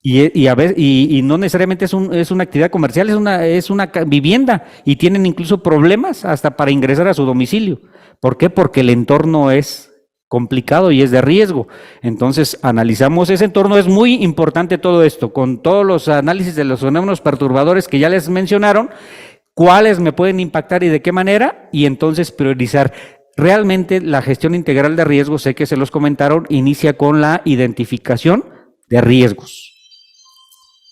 Y no necesariamente es una actividad comercial, es una vivienda y tienen incluso problemas hasta para ingresar a su domicilio. ¿Por qué? Porque el entorno es complicado y es de riesgo. Entonces analizamos ese entorno. Es muy importante todo esto, con todos los análisis de los fenómenos perturbadores que ya les mencionaron, cuáles me pueden impactar y de qué manera, y entonces priorizar. Realmente la gestión integral de riesgos, sé que se los comentaron, inicia con la identificación de riesgos.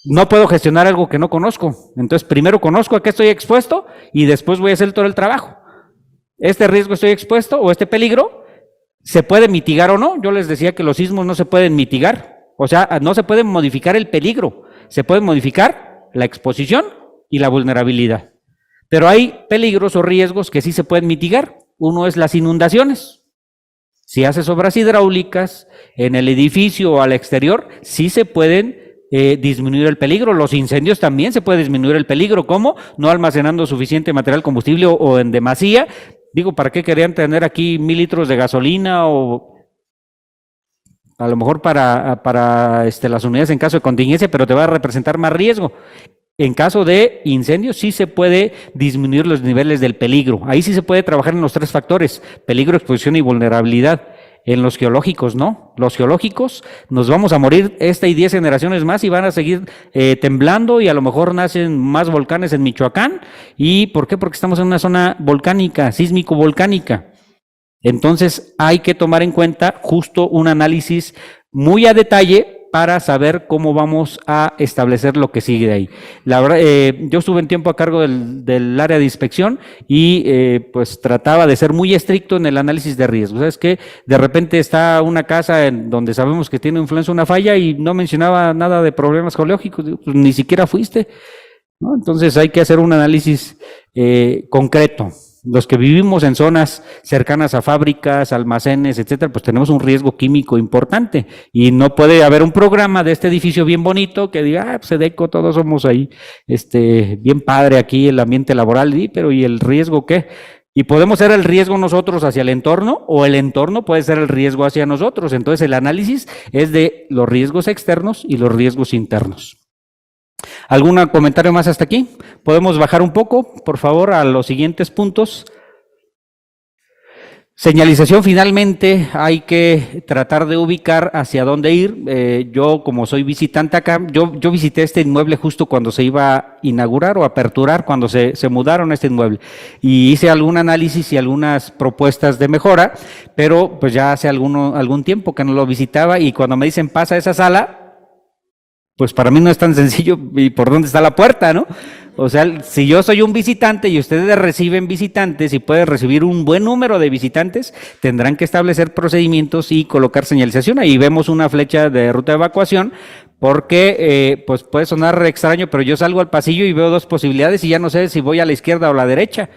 No puedo gestionar algo que no conozco, entonces primero conozco a qué estoy expuesto y después voy a hacer todo el trabajo. Este riesgo estoy expuesto o este peligro, ¿Se puede mitigar o no? Yo les decía que los sismos no se pueden mitigar, o sea, no se puede modificar el peligro, se puede modificar la exposición y la vulnerabilidad. Pero hay peligros o riesgos que sí se pueden mitigar. Uno es las inundaciones. Si haces obras hidráulicas en el edificio o al exterior, sí se pueden disminuir el peligro. Los incendios también se puede disminuir el peligro. ¿Cómo? No almacenando suficiente material combustible o en demasía. Digo, ¿para qué querían tener aquí 1000 litros de gasolina o a lo mejor para las unidades en caso de contingencia, pero te va a representar más riesgo? En caso de incendios sí se puede disminuir los niveles del peligro. Ahí sí se puede trabajar en los 3 factores: peligro, exposición y vulnerabilidad. En los geológicos no. Los geológicos nos vamos a morir esta y 10 generaciones más y van a seguir temblando, y a lo mejor nacen más volcanes en Michoacán. ¿Y por qué? Porque estamos en una zona volcánica, sísmico-volcánica. Entonces hay que tomar en cuenta justo un análisis muy a detalle para saber cómo vamos a establecer lo que sigue de ahí. La verdad, yo estuve en tiempo a cargo del área de inspección y pues trataba de ser muy estricto en el análisis de riesgos. Es que de repente está una casa en donde sabemos que tiene influencia una falla y no mencionaba nada de problemas geológicos, pues ni siquiera fuiste, ¿no? Entonces hay que hacer un análisis concreto. Los que vivimos en zonas cercanas a fábricas, almacenes, etcétera, pues tenemos un riesgo químico importante y no puede haber un programa de este edificio bien bonito que diga, pues Sedeco, todos somos ahí, bien padre aquí el ambiente laboral, pero ¿y el riesgo qué? Y podemos ser el riesgo nosotros hacia el entorno, o el entorno puede ser el riesgo hacia nosotros. Entonces el análisis es de los riesgos externos y los riesgos internos. ¿Algún comentario más hasta aquí? ¿Podemos bajar un poco, por favor, a los siguientes puntos? Señalización, finalmente, hay que tratar de ubicar hacia dónde ir. Yo, como soy visitante acá, yo visité este inmueble justo cuando se iba a inaugurar o aperturar, cuando se mudaron a este inmueble. Y hice algún análisis y algunas propuestas de mejora, pero pues ya hace algún tiempo que no lo visitaba, y cuando me dicen pasa a esa sala, pues para mí no es tan sencillo, ¿y por dónde está la puerta, no? O sea, si yo soy un visitante y ustedes reciben visitantes y pueden recibir un buen número de visitantes, tendrán que establecer procedimientos y colocar señalización. Ahí vemos una flecha de ruta de evacuación, porque pues puede sonar extraño, pero yo salgo al pasillo y veo 2 posibilidades y ya no sé si voy a la izquierda o a la derecha.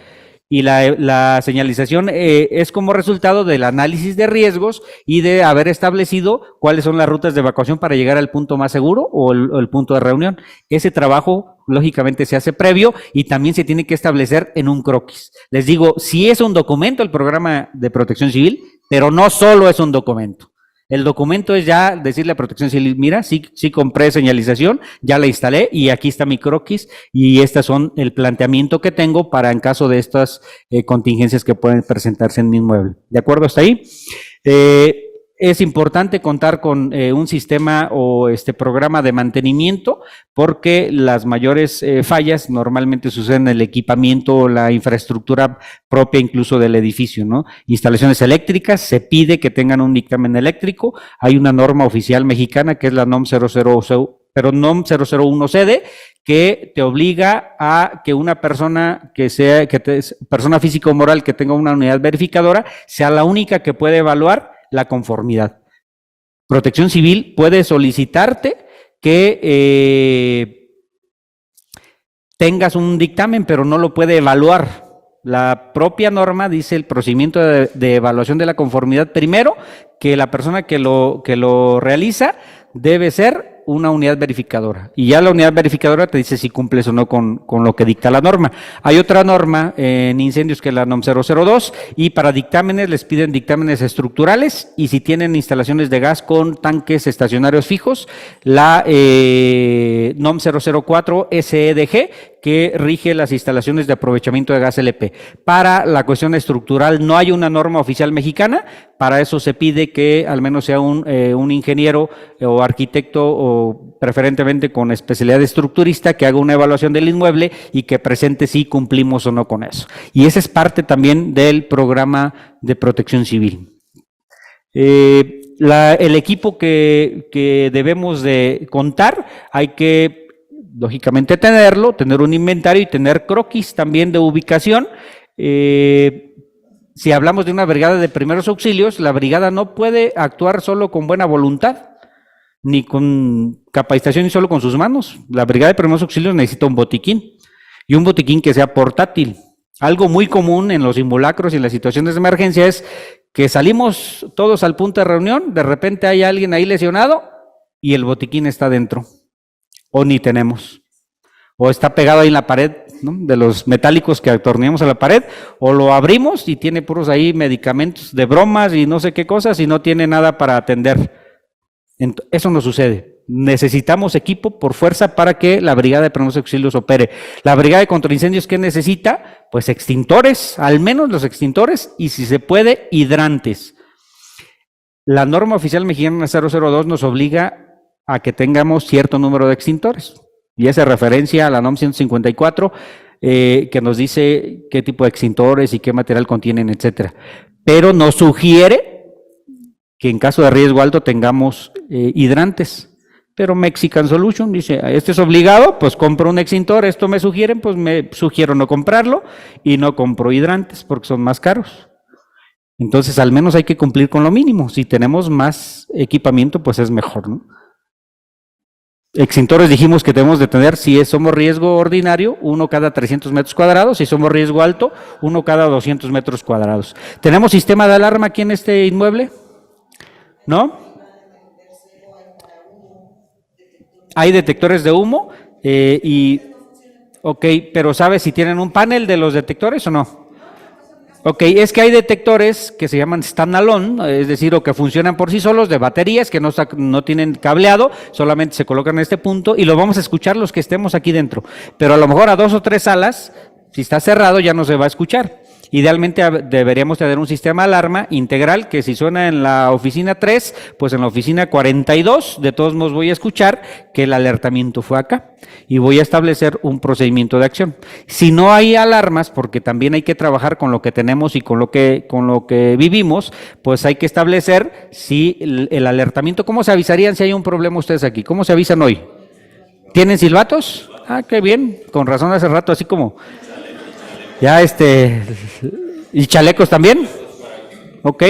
Y la señalización es como resultado del análisis de riesgos y de haber establecido cuáles son las rutas de evacuación para llegar al punto más seguro o el punto de reunión. Ese trabajo, lógicamente, se hace previo y también se tiene que establecer en un croquis. Les digo, sí es un documento el programa de protección civil, pero no solo es un documento. El documento es ya decirle a Protección Civil, mira, sí compré señalización, ya la instalé y aquí está mi croquis, y estas son el planteamiento que tengo para en caso de estas contingencias que pueden presentarse en mi inmueble. ¿De acuerdo hasta ahí? Es importante contar con un sistema o programa de mantenimiento, porque las mayores fallas normalmente suceden en el equipamiento o la infraestructura propia incluso del edificio, ¿no? Instalaciones eléctricas, se pide que tengan un dictamen eléctrico. Hay una norma oficial mexicana que es la NOM 001CD, que te obliga a que una persona persona física o moral que tenga una unidad verificadora sea la única que puede evaluar la conformidad. Protección Civil puede solicitarte que tengas un dictamen, pero no lo puede evaluar. La propia norma dice el procedimiento de evaluación de la conformidad, primero, que la persona que lo realiza debe ser una unidad verificadora, y ya la unidad verificadora te dice si cumples o no con lo que dicta la norma. Hay otra norma en incendios que es la NOM 002, y para dictámenes les piden dictámenes estructurales, y si tienen instalaciones de gas con tanques estacionarios fijos, la NOM 004 SEDG, que rige las instalaciones de aprovechamiento de gas LP. Para la cuestión estructural no hay una norma oficial mexicana, para eso se pide que al menos sea un ingeniero o arquitecto, o preferentemente con especialidad de estructurista, que haga una evaluación del inmueble y que presente si cumplimos o no con eso. Y esa es parte también del programa de protección civil. El equipo que debemos de contar, hay que lógicamente tener un inventario y tener croquis también de ubicación. Si hablamos de una brigada de primeros auxilios, la brigada no puede actuar solo con buena voluntad, ni con capacitación, ni solo con sus manos. La brigada de primeros auxilios necesita un botiquín, y un botiquín que sea portátil. Algo muy común en los simulacros y en las situaciones de emergencia es que salimos todos al punto de reunión, de repente hay alguien ahí lesionado y el botiquín está dentro, o ni tenemos, o está pegado ahí en la pared, ¿no?, de los metálicos que atornillamos a la pared, o lo abrimos y tiene puros ahí medicamentos de bromas y no sé qué cosas y no tiene nada para atender. Eso no sucede. Necesitamos equipo por fuerza para que la brigada de primeros auxilios opere. La brigada de contraincendios, ¿qué necesita? Pues extintores, al menos los extintores, y si se puede, hidrantes. La norma oficial mexicana 002 nos obliga a que tengamos cierto número de extintores, y hace referencia a la NOM 154, que nos dice qué tipo de extintores y qué material contienen, etcétera. Pero nos sugiere que en caso de riesgo alto tengamos hidrantes. Pero Mexican Solution dice, este es obligado, pues compro un extintor, esto me sugieren, pues me sugiero no comprarlo y no compro hidrantes porque son más caros. Entonces, al menos hay que cumplir con lo mínimo. Si tenemos más equipamiento, pues es mejor, ¿no? Extintores dijimos que debemos de tener, si somos riesgo ordinario, 1 cada 300 metros cuadrados, si somos riesgo alto, 1 cada 200 metros cuadrados. ¿Tenemos sistema de alarma aquí en este inmueble? ¿No? Hay detectores de humo ok, pero ¿sabes si tienen un panel de los detectores o no? Ok, es que hay detectores que se llaman standalone, es decir, o que funcionan por sí solos, de baterías, que no tienen cableado, solamente se colocan en este punto y lo vamos a escuchar los que estemos aquí dentro. Pero a lo mejor a 2 o 3 salas, si está cerrado ya no se va a escuchar. Idealmente deberíamos tener un sistema de alarma integral que si suena en la oficina 3, pues en la oficina 42, de todos modos voy a escuchar que el alertamiento fue acá y voy a establecer un procedimiento de acción. Si no hay alarmas, porque también hay que trabajar con lo que tenemos y con lo que vivimos, pues hay que establecer si el alertamiento, ¿cómo se avisarían si hay un problema ustedes aquí? ¿Cómo se avisan hoy? ¿Tienen silbatos? Ah, qué bien, con razón hace rato así como... Ya ¿y chalecos también? Ok.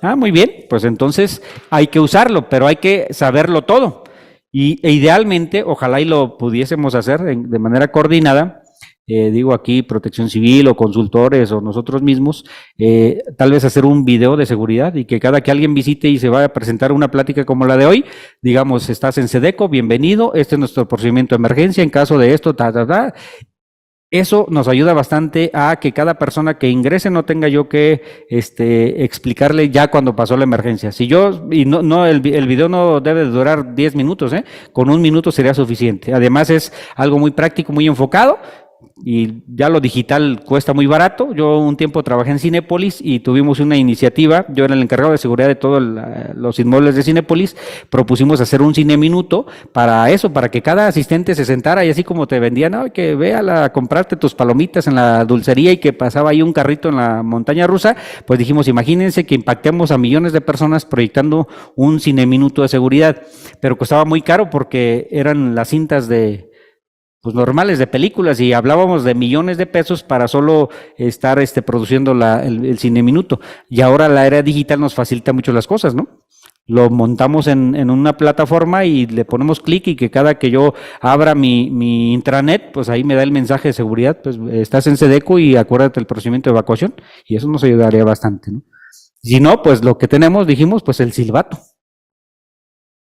Ah, muy bien, pues entonces hay que usarlo, pero hay que saberlo todo. E idealmente, ojalá y lo pudiésemos hacer de manera coordinada, digo aquí Protección Civil o consultores o nosotros mismos, tal vez hacer un video de seguridad y que cada que alguien visite y se vaya a presentar una plática como la de hoy, digamos, estás en SEDECO, bienvenido, este es nuestro procedimiento de emergencia en caso de esto, Eso nos ayuda bastante a que cada persona que ingrese no tenga yo que explicarle ya cuando pasó la emergencia. El video no debe durar 10 minutos, con 1 minuto sería suficiente. Además es algo muy práctico, muy enfocado, y ya lo digital cuesta muy barato. Yo un tiempo trabajé en Cinépolis y tuvimos una iniciativa, yo era el encargado de seguridad de todos los inmuebles de Cinépolis, propusimos hacer un cine minuto para eso, para que cada asistente se sentara y así como te vendían, que ve a comprarte tus palomitas en la dulcería y que pasaba ahí un carrito en la montaña rusa, pues dijimos, imagínense que impactemos a millones de personas proyectando un cine minuto de seguridad, pero costaba muy caro porque eran las cintas normales de películas y hablábamos de millones de pesos para solo estar produciendo el cine minuto. Y ahora la era digital nos facilita mucho las cosas, ¿no? Lo montamos en una plataforma y le ponemos clic y que cada que yo abra mi intranet, pues ahí me da el mensaje de seguridad, pues estás en SEDECO y acuérdate del procedimiento de evacuación, y eso nos ayudaría bastante, ¿no? Si no, pues lo que tenemos, dijimos, pues el silbato.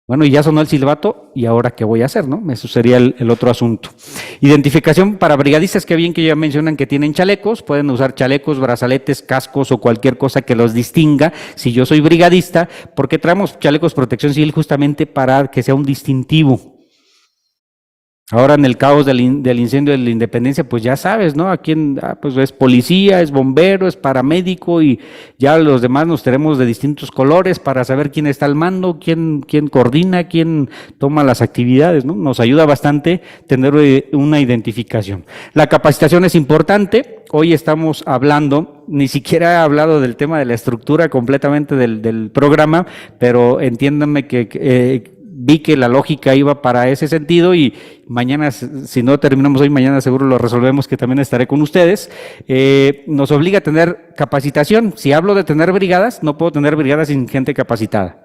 Bueno, y ya sonó el silbato, ¿y ahora qué voy a hacer, no? Eso sería el otro asunto. Identificación para brigadistas, que bien que ya mencionan que tienen chalecos, pueden usar chalecos, brazaletes, cascos o cualquier cosa que los distinga. Si yo soy brigadista, porque traemos chalecos Protección Civil justamente para que sea un distintivo. Ahora en el caos del incendio de la Independencia, pues ya sabes, ¿no? Aquí pues es policía, es bombero, es paramédico y ya los demás nos tenemos de distintos colores para saber quién está al mando, quién coordina, quién toma las actividades, ¿no? Nos ayuda bastante tener una identificación. La capacitación es importante. Hoy estamos hablando, ni siquiera he hablado del tema de la estructura completamente del programa, pero entiéndanme que vi que la lógica iba para ese sentido y mañana, si no terminamos hoy, mañana seguro lo resolvemos, que también estaré con ustedes. Nos obliga a tener capacitación. Si hablo de tener brigadas, no puedo tener brigadas sin gente capacitada.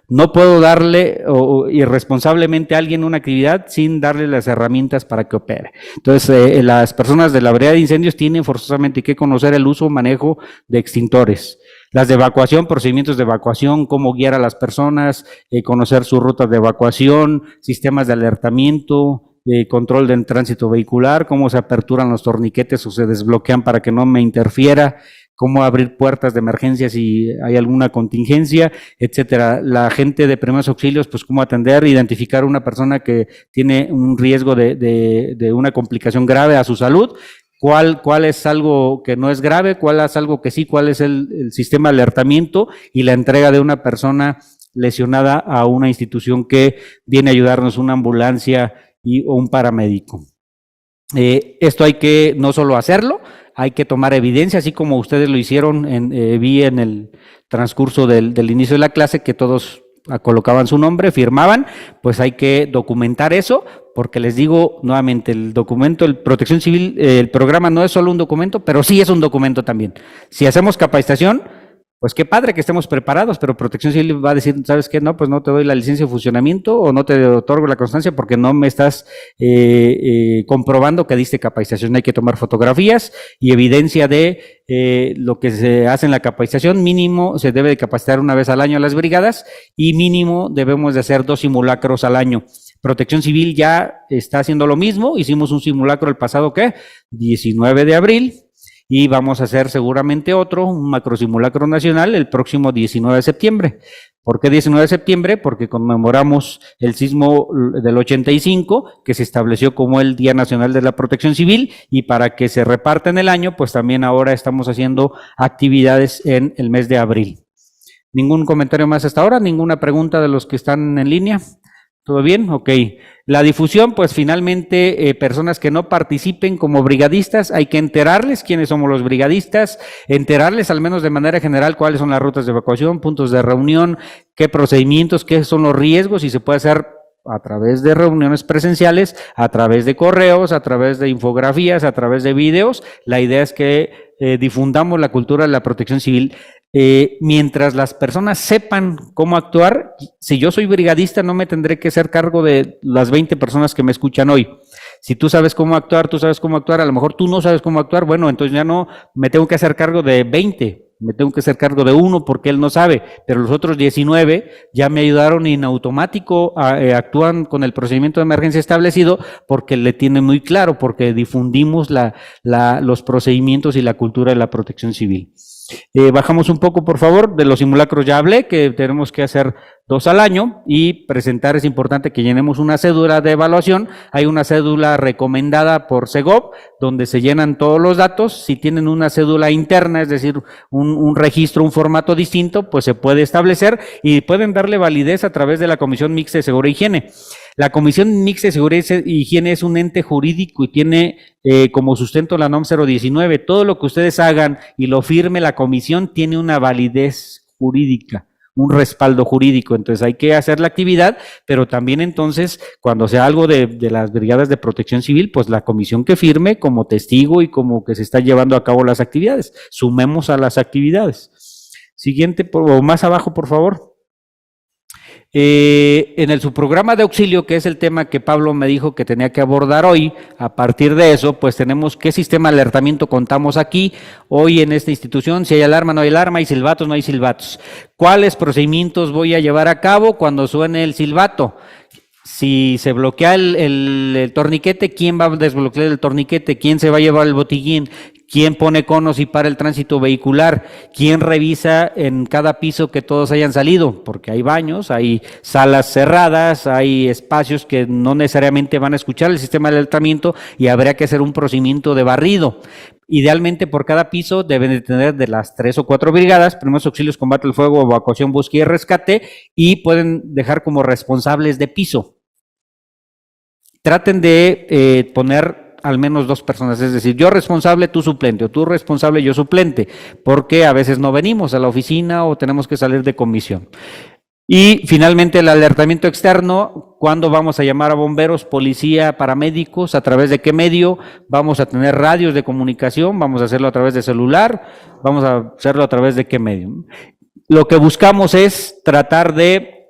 No puedo darle irresponsablemente a alguien una actividad sin darle las herramientas para que opere. Entonces, las personas de la brigada de incendios tienen forzosamente que conocer el uso o manejo de extintores. Las de evacuación, procedimientos de evacuación, cómo guiar a las personas, conocer sus rutas de evacuación, sistemas de alertamiento, control del tránsito vehicular, cómo se aperturan los torniquetes o se desbloquean para que no me interfiera, cómo abrir puertas de emergencia si hay alguna contingencia, etcétera. La gente de primeros auxilios, pues cómo atender, identificar a una persona que tiene un riesgo de una complicación grave a su salud, cuál es algo que no es grave, cuál es algo que sí, cuál es el sistema de alertamiento y la entrega de una persona lesionada a una institución que viene a ayudarnos, una ambulancia o un paramédico. Esto hay que no solo hacerlo, hay que tomar evidencia, así como ustedes lo hicieron, vi en el transcurso del inicio de la clase que todos colocaban su nombre, firmaban, pues hay que documentar eso, porque les digo nuevamente, el documento, el Protección Civil, el programa no es solo un documento, pero sí es un documento también. Si hacemos capacitación, pues qué padre que estemos preparados, pero Protección Civil va a decir, ¿sabes qué? No, pues no te doy la licencia de funcionamiento o no te otorgo la constancia porque no me estás comprobando que diste capacitación. Hay que tomar fotografías y evidencia de lo que se hace en la capacitación. Mínimo se debe de capacitar una vez al año a las brigadas y mínimo debemos de hacer 2 simulacros al año. Protección Civil ya está haciendo lo mismo. Hicimos un simulacro el pasado, ¿qué? 19 de abril. Y vamos a hacer seguramente otro, un macrosimulacro nacional, el próximo 19 de septiembre. ¿Por qué 19 de septiembre? Porque conmemoramos el sismo del 85, que se estableció como el Día Nacional de la Protección Civil, y para que se reparta en el año, pues también ahora estamos haciendo actividades en el mes de abril. ¿Ningún comentario más hasta ahora? ¿Ninguna pregunta de los que están en línea? ¿Todo bien? Ok. La difusión, pues finalmente, personas que no participen como brigadistas, hay que enterarles quiénes somos los brigadistas, enterarles al menos de manera general cuáles son las rutas de evacuación, puntos de reunión, qué procedimientos, qué son los riesgos, y se puede hacer a través de reuniones presenciales, a través de correos, a través de infografías, a través de videos. La idea es que difundamos la cultura de la protección civil. Mientras las personas sepan cómo actuar, si yo soy brigadista no me tendré que hacer cargo de las 20 personas que me escuchan hoy. Si tú sabes cómo actuar, a lo mejor tú no sabes cómo actuar, bueno, entonces ya no me tengo que hacer cargo de 20, me tengo que hacer cargo de uno porque él no sabe, pero los otros 19 ya me ayudaron y en automático actúan con el procedimiento de emergencia establecido porque le tienen muy claro, porque difundimos los procedimientos y la cultura de la protección civil. Bajamos un poco, por favor. De los simulacros ya hablé, que tenemos que hacer 2 al año y presentar, es importante que llenemos una cédula de evaluación. Hay una cédula recomendada por Segov, donde se llenan todos los datos. Si tienen una cédula interna, es decir, un registro, un formato distinto, pues se puede establecer y pueden darle validez a través de la Comisión Mixta de Seguridad e Higiene. La Comisión Mixta de Seguridad e Higiene es un ente jurídico y tiene como sustento la NOM 019. Todo lo que ustedes hagan y lo firme la comisión tiene una validez jurídica, un respaldo jurídico. Entonces hay que hacer la actividad, pero también entonces cuando sea algo de las brigadas de protección civil, pues la comisión que firme como testigo y como que se está llevando a cabo las actividades. Sumemos a las actividades. Siguiente, o más abajo, por favor. En el subprograma de auxilio, que es el tema que Pablo me dijo que tenía que abordar hoy, a partir de eso, pues tenemos qué sistema de alertamiento contamos aquí, hoy en esta institución, si hay alarma, no hay alarma, hay silbatos, no hay silbatos. ¿Cuáles procedimientos voy a llevar a cabo cuando suene el silbato? Si se bloquea el torniquete, ¿quién va a desbloquear el torniquete? ¿Quién se va a llevar el botellín? ¿Quién pone conos y para el tránsito vehicular? ¿Quién revisa en cada piso que todos hayan salido? Porque hay baños, hay salas cerradas, hay espacios que no necesariamente van a escuchar el sistema de alertamiento y habría que hacer un procedimiento de barrido. Idealmente por cada piso deben de tener de las 3 o 4 brigadas, primeros auxilios, combate al fuego, evacuación, búsqueda y rescate, y pueden dejar como responsables de piso. Traten de poner al menos 2 personas, es decir, yo responsable, tú suplente, o tú responsable, yo suplente, porque a veces no venimos a la oficina o tenemos que salir de comisión. Y finalmente el alertamiento externo, ¿cuándo vamos a llamar a bomberos, policía, paramédicos? ¿A través de qué medio? ¿Vamos a tener radios de comunicación? ¿Vamos a hacerlo a través de celular? ¿Vamos a hacerlo a través de qué medio? Lo que buscamos es tratar de,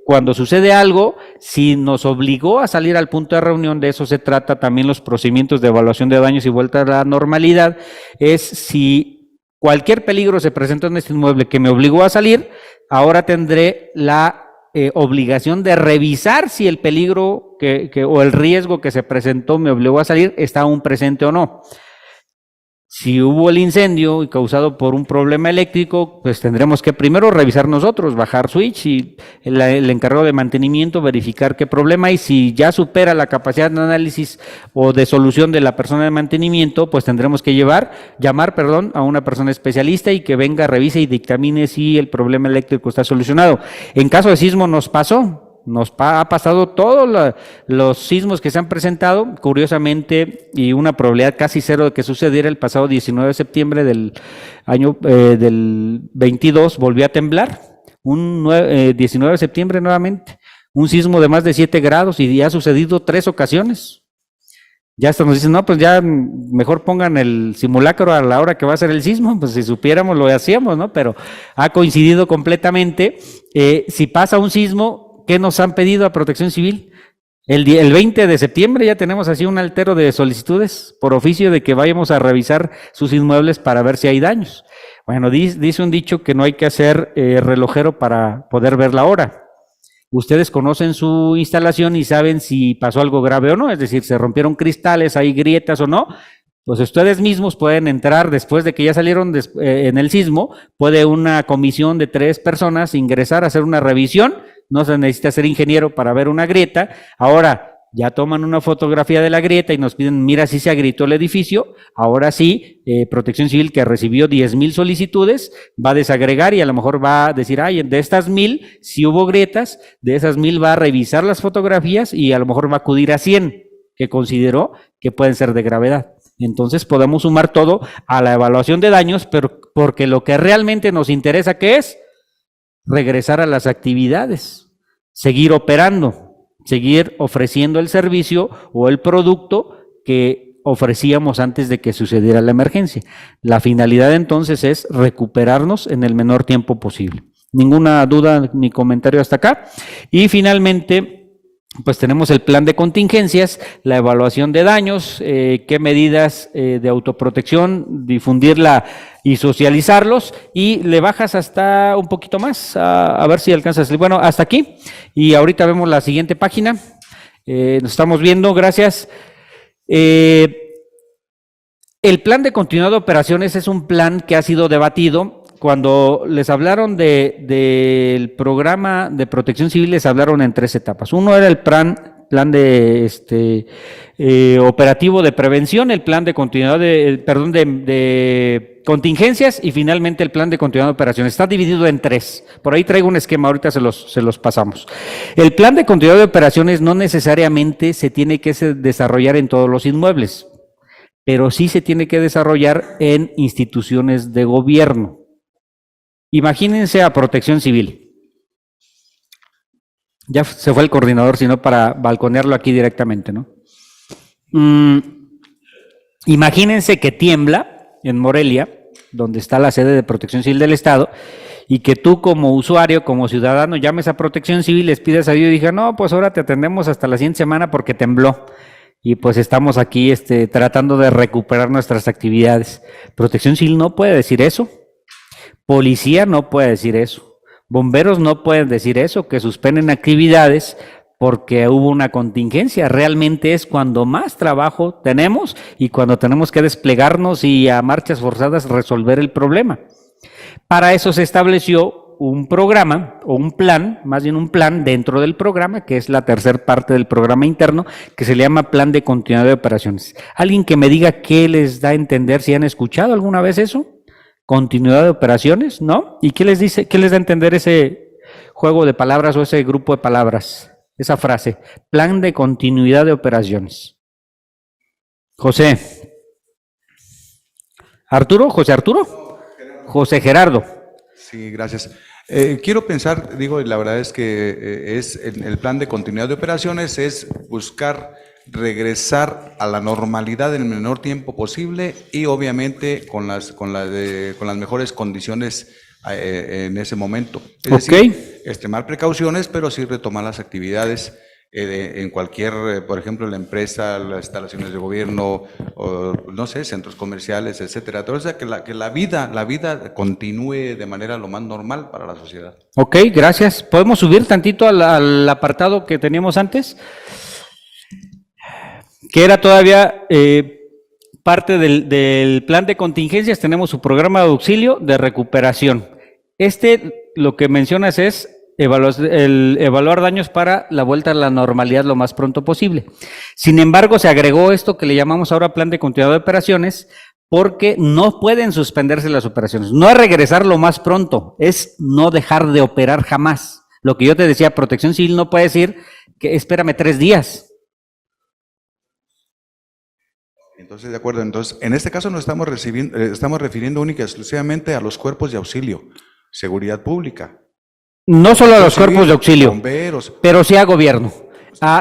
cuando sucede algo, si nos obligó a salir al punto de reunión, de eso se trata también los procedimientos de evaluación de daños y vuelta a la normalidad, es si cualquier peligro se presentó en este inmueble que me obligó a salir, ahora tendré la obligación de revisar si el peligro o el riesgo que se presentó me obligó a salir está aún presente o no. Si hubo el incendio y causado por un problema eléctrico, pues tendremos que primero revisar nosotros, bajar switch y el encargado de mantenimiento verificar qué problema hay. Si ya supera la capacidad de análisis o de solución de la persona de mantenimiento, pues tendremos que llamar, a una persona especialista y que venga, revise y dictamine si el problema eléctrico está solucionado. En caso de sismo nos pasó. Ha pasado todos los sismos que se han presentado, curiosamente, y una probabilidad casi cero de que sucediera. El pasado 19 de septiembre del año del 22 volvió a temblar, 19 de septiembre nuevamente, un sismo de más de 7 grados y ha sucedido 3 ocasiones. Ya hasta nos dicen, no, pues ya mejor pongan el simulacro a la hora que va a ser el sismo, pues si supiéramos lo hacíamos, ¿no? Pero ha coincidido completamente. Si pasa un sismo, ¿qué nos han pedido a Protección Civil? El 20 de septiembre ya tenemos así un altero de solicitudes por oficio de que vayamos a revisar sus inmuebles para ver si hay daños. Bueno, dice un dicho que no hay que hacer relojero para poder ver la hora. Ustedes conocen su instalación y saben si pasó algo grave o no, es decir, se rompieron cristales, hay grietas o no. Pues ustedes mismos pueden entrar después de que ya salieron en el sismo, puede una comisión de 3 personas ingresar a hacer una revisión. No se necesita ser ingeniero para ver una grieta. Ahora ya toman una fotografía de la grieta y nos piden, mira si se agrietó el edificio. Ahora sí, Protección Civil, que recibió 10,000 solicitudes, va a desagregar y a lo mejor va a decir, ay, de estas 1,000 sí hubo grietas, de esas 1,000 va a revisar las fotografías y a lo mejor va a acudir a 100 que consideró que pueden ser de gravedad. Entonces podemos sumar todo a la evaluación de daños, pero porque lo que realmente nos interesa, ¿qué es? Regresar a las actividades, seguir operando, seguir ofreciendo el servicio o el producto que ofrecíamos antes de que sucediera la emergencia. La finalidad entonces es recuperarnos en el menor tiempo posible. Ninguna duda ni comentario hasta acá. Y finalmente, pues tenemos el plan de contingencias, la evaluación de daños, qué medidas de autoprotección, difundirla y socializarlos, y le bajas hasta un poquito más, a ver si alcanzas. Bueno, hasta aquí, y ahorita vemos la siguiente página. Nos estamos viendo, gracias. El plan de continuidad de operaciones es un plan que ha sido debatido. Cuando les hablaron del programa de Protección Civil, les hablaron en 3 etapas. Uno era el plan de operativo de prevención, el plan de continuidad de contingencias y finalmente el plan de continuidad de operaciones. Está dividido en 3. Por ahí traigo un esquema, ahorita se los pasamos. El plan de continuidad de operaciones no necesariamente se tiene que desarrollar en todos los inmuebles, pero sí se tiene que desarrollar en instituciones de gobierno. Imagínense a Protección Civil. Ya se fue el coordinador, sino para balconearlo aquí directamente, ¿no? Imagínense que tiembla en Morelia, donde está la sede de Protección Civil del Estado, y que tú como usuario, como ciudadano, llames a Protección Civil, les pides a Dios y digas, no, pues ahora te atendemos hasta la siguiente semana porque tembló. Y pues estamos aquí tratando de recuperar nuestras actividades. Protección Civil no puede decir eso. Policía no puede decir eso, bomberos no pueden decir eso, que suspenden actividades porque hubo una contingencia. Realmente es cuando más trabajo tenemos y cuando tenemos que desplegarnos y a marchas forzadas resolver el problema. Para eso se estableció un programa o un plan, más bien un plan dentro del programa, que es la tercera parte del programa interno, que se le llama Plan de Continuidad de Operaciones. ¿Alguien que me diga qué les da a entender, si han escuchado alguna vez eso? Continuidad de operaciones, ¿no? ¿Y qué les dice, qué les da a entender ese juego de palabras o ese grupo de palabras? Esa frase, plan de continuidad de operaciones. José. ¿Arturo? ¿José Arturo? José Gerardo. Sí, gracias. Quiero pensar, digo, la verdad es que el plan de continuidad de operaciones es buscar regresar a la normalidad en el menor tiempo posible y obviamente con las mejores condiciones en ese momento. Es decir, extremar precauciones, pero sí retomar las actividades en cualquier, por ejemplo, la empresa, las instalaciones de gobierno, o, no sé, centros comerciales, etcétera. Entonces, que la vida continúe de manera lo más normal para la sociedad. Ok, gracias. ¿Podemos subir tantito al apartado que teníamos antes? Que era todavía parte del plan de contingencias. Tenemos su programa de auxilio de recuperación. Lo que mencionas es evaluar daños para la vuelta a la normalidad lo más pronto posible. Sin embargo, se agregó esto que le llamamos ahora plan de continuidad de operaciones, porque no pueden suspenderse las operaciones. No es regresar lo más pronto, es no dejar de operar jamás. Lo que yo te decía, Protección Civil no puede decir que espérame 3 días. Entonces, de acuerdo. Entonces, en este caso nos estamos refiriendo única y exclusivamente a los cuerpos de auxilio, seguridad pública. No solo a los cuerpos de auxilio, bomberos, pero sí a gobierno.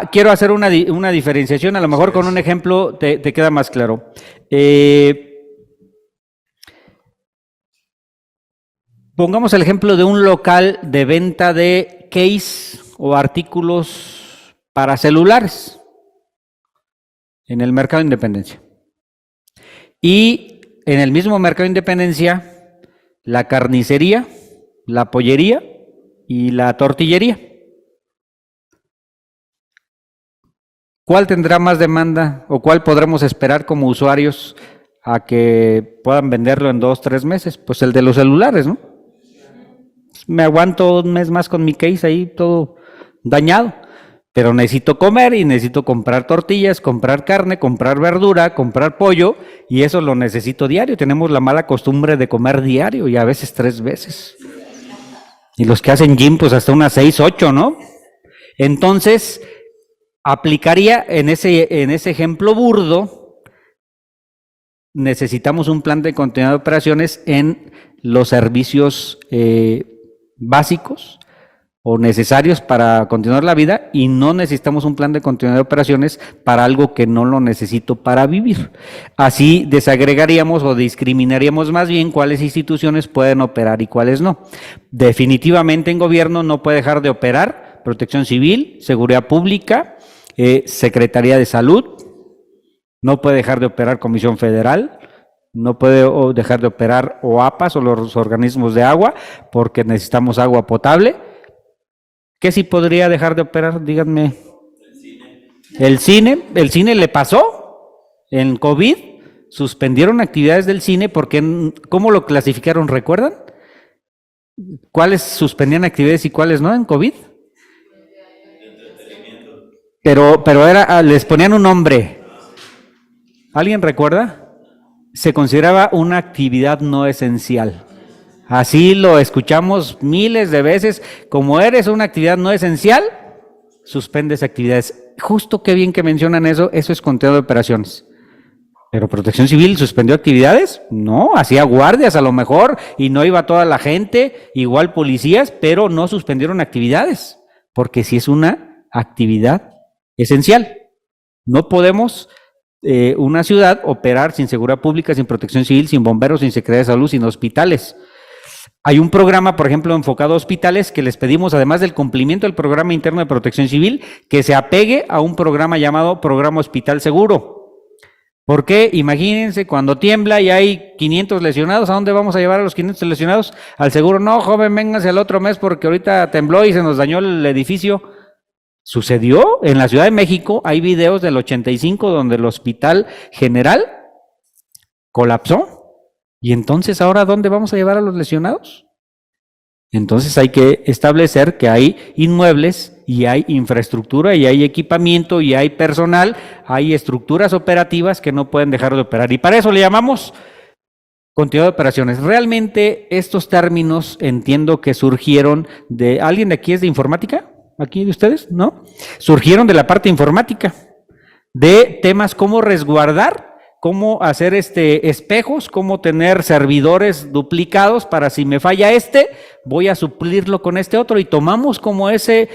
Quiero hacer una diferenciación, a lo mejor con un ejemplo te queda más claro. Pongamos el ejemplo de un local de venta de case o artículos para celulares en el Mercado de Independencia. Y en el mismo Mercado de Independencia, la carnicería, la pollería y la tortillería. ¿Cuál tendrá más demanda o cuál podremos esperar como usuarios a que puedan venderlo en 2, 3 meses? Pues el de los celulares, ¿no? Me aguanto un mes más con mi case ahí todo dañado, pero necesito comer y necesito comprar tortillas, comprar carne, comprar verdura, comprar pollo, y eso lo necesito diario. Tenemos la mala costumbre de comer diario y a veces 3 veces. Y los que hacen gym, pues hasta unas 6, 8, ¿no? Entonces, aplicaría en ese ejemplo burdo, necesitamos un plan de continuidad de operaciones en los servicios básicos o necesarios para continuar la vida, y no necesitamos un plan de continuidad de operaciones para algo que no lo necesito para vivir. Así desagregaríamos o discriminaríamos más bien cuáles instituciones pueden operar y cuáles no. Definitivamente en gobierno no puede dejar de operar Protección Civil, Seguridad Pública, Secretaría de Salud, no puede dejar de operar Comisión Federal, no puede dejar de operar OAPAS o los organismos de agua, porque necesitamos agua potable. ¿Qué sí podría dejar de operar? Díganme. El cine le pasó. En COVID suspendieron actividades del cine porque, ¿cómo lo clasificaron? ¿Recuerdan? ¿Cuáles suspendían actividades y cuáles no en COVID? Pero les ponían un nombre. ¿Alguien recuerda? Se consideraba una actividad no esencial. Así lo escuchamos miles de veces. Como eres una actividad no esencial, suspendes actividades. Justo qué bien que mencionan eso es conteo de operaciones. ¿Pero Protección Civil suspendió actividades? No, hacía guardias a lo mejor y no iba toda la gente, igual policías, pero no suspendieron actividades, porque sí es una actividad esencial. No podemos una ciudad operar sin seguridad pública, sin Protección Civil, sin bomberos, sin Secretaría de Salud, sin hospitales. Hay un programa, por ejemplo, enfocado a hospitales, que les pedimos, además del cumplimiento del programa interno de Protección Civil, que se apegue a un programa llamado Programa Hospital Seguro. ¿Por qué? Imagínense, cuando tiembla y hay 500 lesionados, ¿a dónde vamos a llevar a los 500 lesionados? Al seguro. No, joven, vénganse al otro mes porque ahorita tembló y se nos dañó el edificio. Sucedió en la Ciudad de México, hay videos del 85 donde el Hospital General colapsó. ¿Y entonces ahora dónde vamos a llevar a los lesionados? Entonces hay que establecer que hay inmuebles y hay infraestructura y hay equipamiento y hay personal, hay estructuras operativas que no pueden dejar de operar. Y para eso le llamamos continuidad de operaciones. Realmente estos términos entiendo que surgieron de... ¿Alguien de aquí es de informática? ¿Aquí de ustedes? ¿No? Surgieron de la parte informática, de temas como resguardar cómo hacer espejos, cómo tener servidores duplicados para si me falla voy a suplirlo con este otro, y tomamos como ese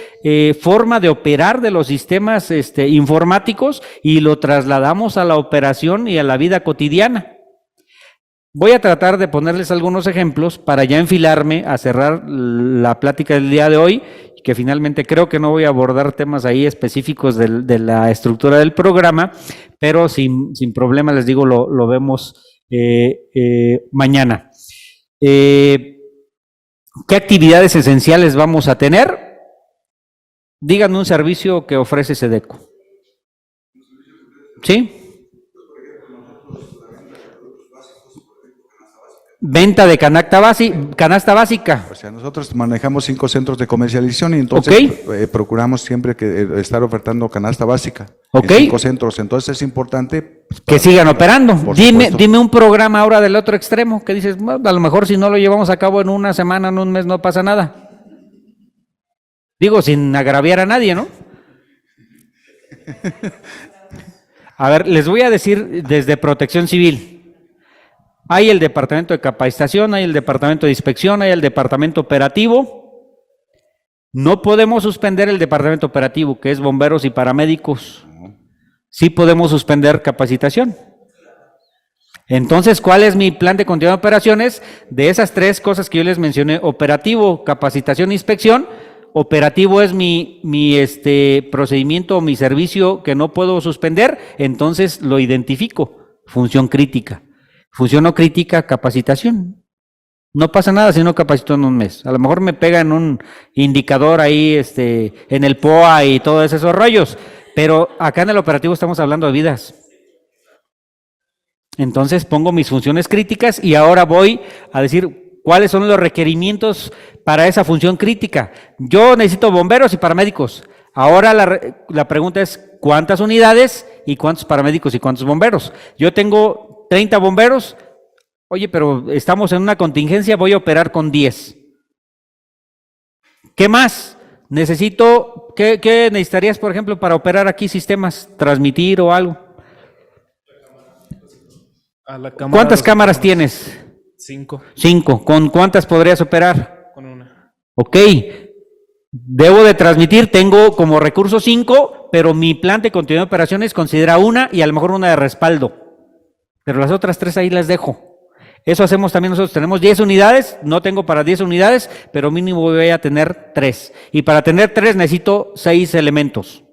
forma de operar de los sistemas informáticos y lo trasladamos a la operación y a la vida cotidiana. Voy a tratar de ponerles algunos ejemplos para ya enfilarme a cerrar la plática del día de hoy, que finalmente creo que no voy a abordar temas ahí específicos de la estructura del programa, pero sin problema, les digo, lo vemos mañana. ¿Qué actividades esenciales vamos a tener? Díganme un servicio que ofrece SEDECO. ¿Sí? Venta de canasta básica. O sea, nosotros manejamos 5 centros de comercialización y entonces procuramos siempre estar ofertando canasta básica. En 5 centros, entonces es importante que sigan operando. Dime un programa ahora del otro extremo que dices, bueno, a lo mejor si no lo llevamos a cabo en una semana, en un mes, no pasa nada. Digo, sin agraviar a nadie, ¿no? A ver, les voy a decir desde Protección Civil. Hay el departamento de capacitación, hay el departamento de inspección, hay el departamento operativo. No podemos suspender el departamento operativo, que es bomberos y paramédicos. Sí podemos suspender capacitación. Entonces, ¿cuál es mi plan de continuidad de operaciones? De esas 3 cosas que yo les mencioné: operativo, capacitación, inspección. Operativo es mi procedimiento o mi servicio que no puedo suspender, entonces lo identifico. Función crítica. Función no crítica, capacitación. No pasa nada si no capacito en un mes. A lo mejor me pegan un indicador ahí en el POA y todos esos rollos, pero acá en el operativo estamos hablando de vidas. Entonces pongo mis funciones críticas y ahora voy a decir cuáles son los requerimientos para esa función crítica. Yo necesito bomberos y paramédicos. Ahora la pregunta es, ¿cuántas unidades y cuántos paramédicos y cuántos bomberos? Yo tengo 30 bomberos, oye, pero estamos en una contingencia, voy a operar con 10. ¿Qué más? Necesito, ¿qué necesitarías, por ejemplo, para operar aquí sistemas? ¿Transmitir o algo? ¿Cuántas cámaras tienes? 5. 5. ¿Con cuántas podrías operar? Con una. Ok. Debo de transmitir, tengo como recurso 5, pero mi plan de continuidad de operaciones considera 1 y a lo mejor 1 de respaldo. Pero las otras 3 ahí las dejo. Eso hacemos también nosotros. Tenemos 10 unidades, no tengo para 10 unidades, pero mínimo voy a tener 3. Y para tener 3 necesito 6 elementos.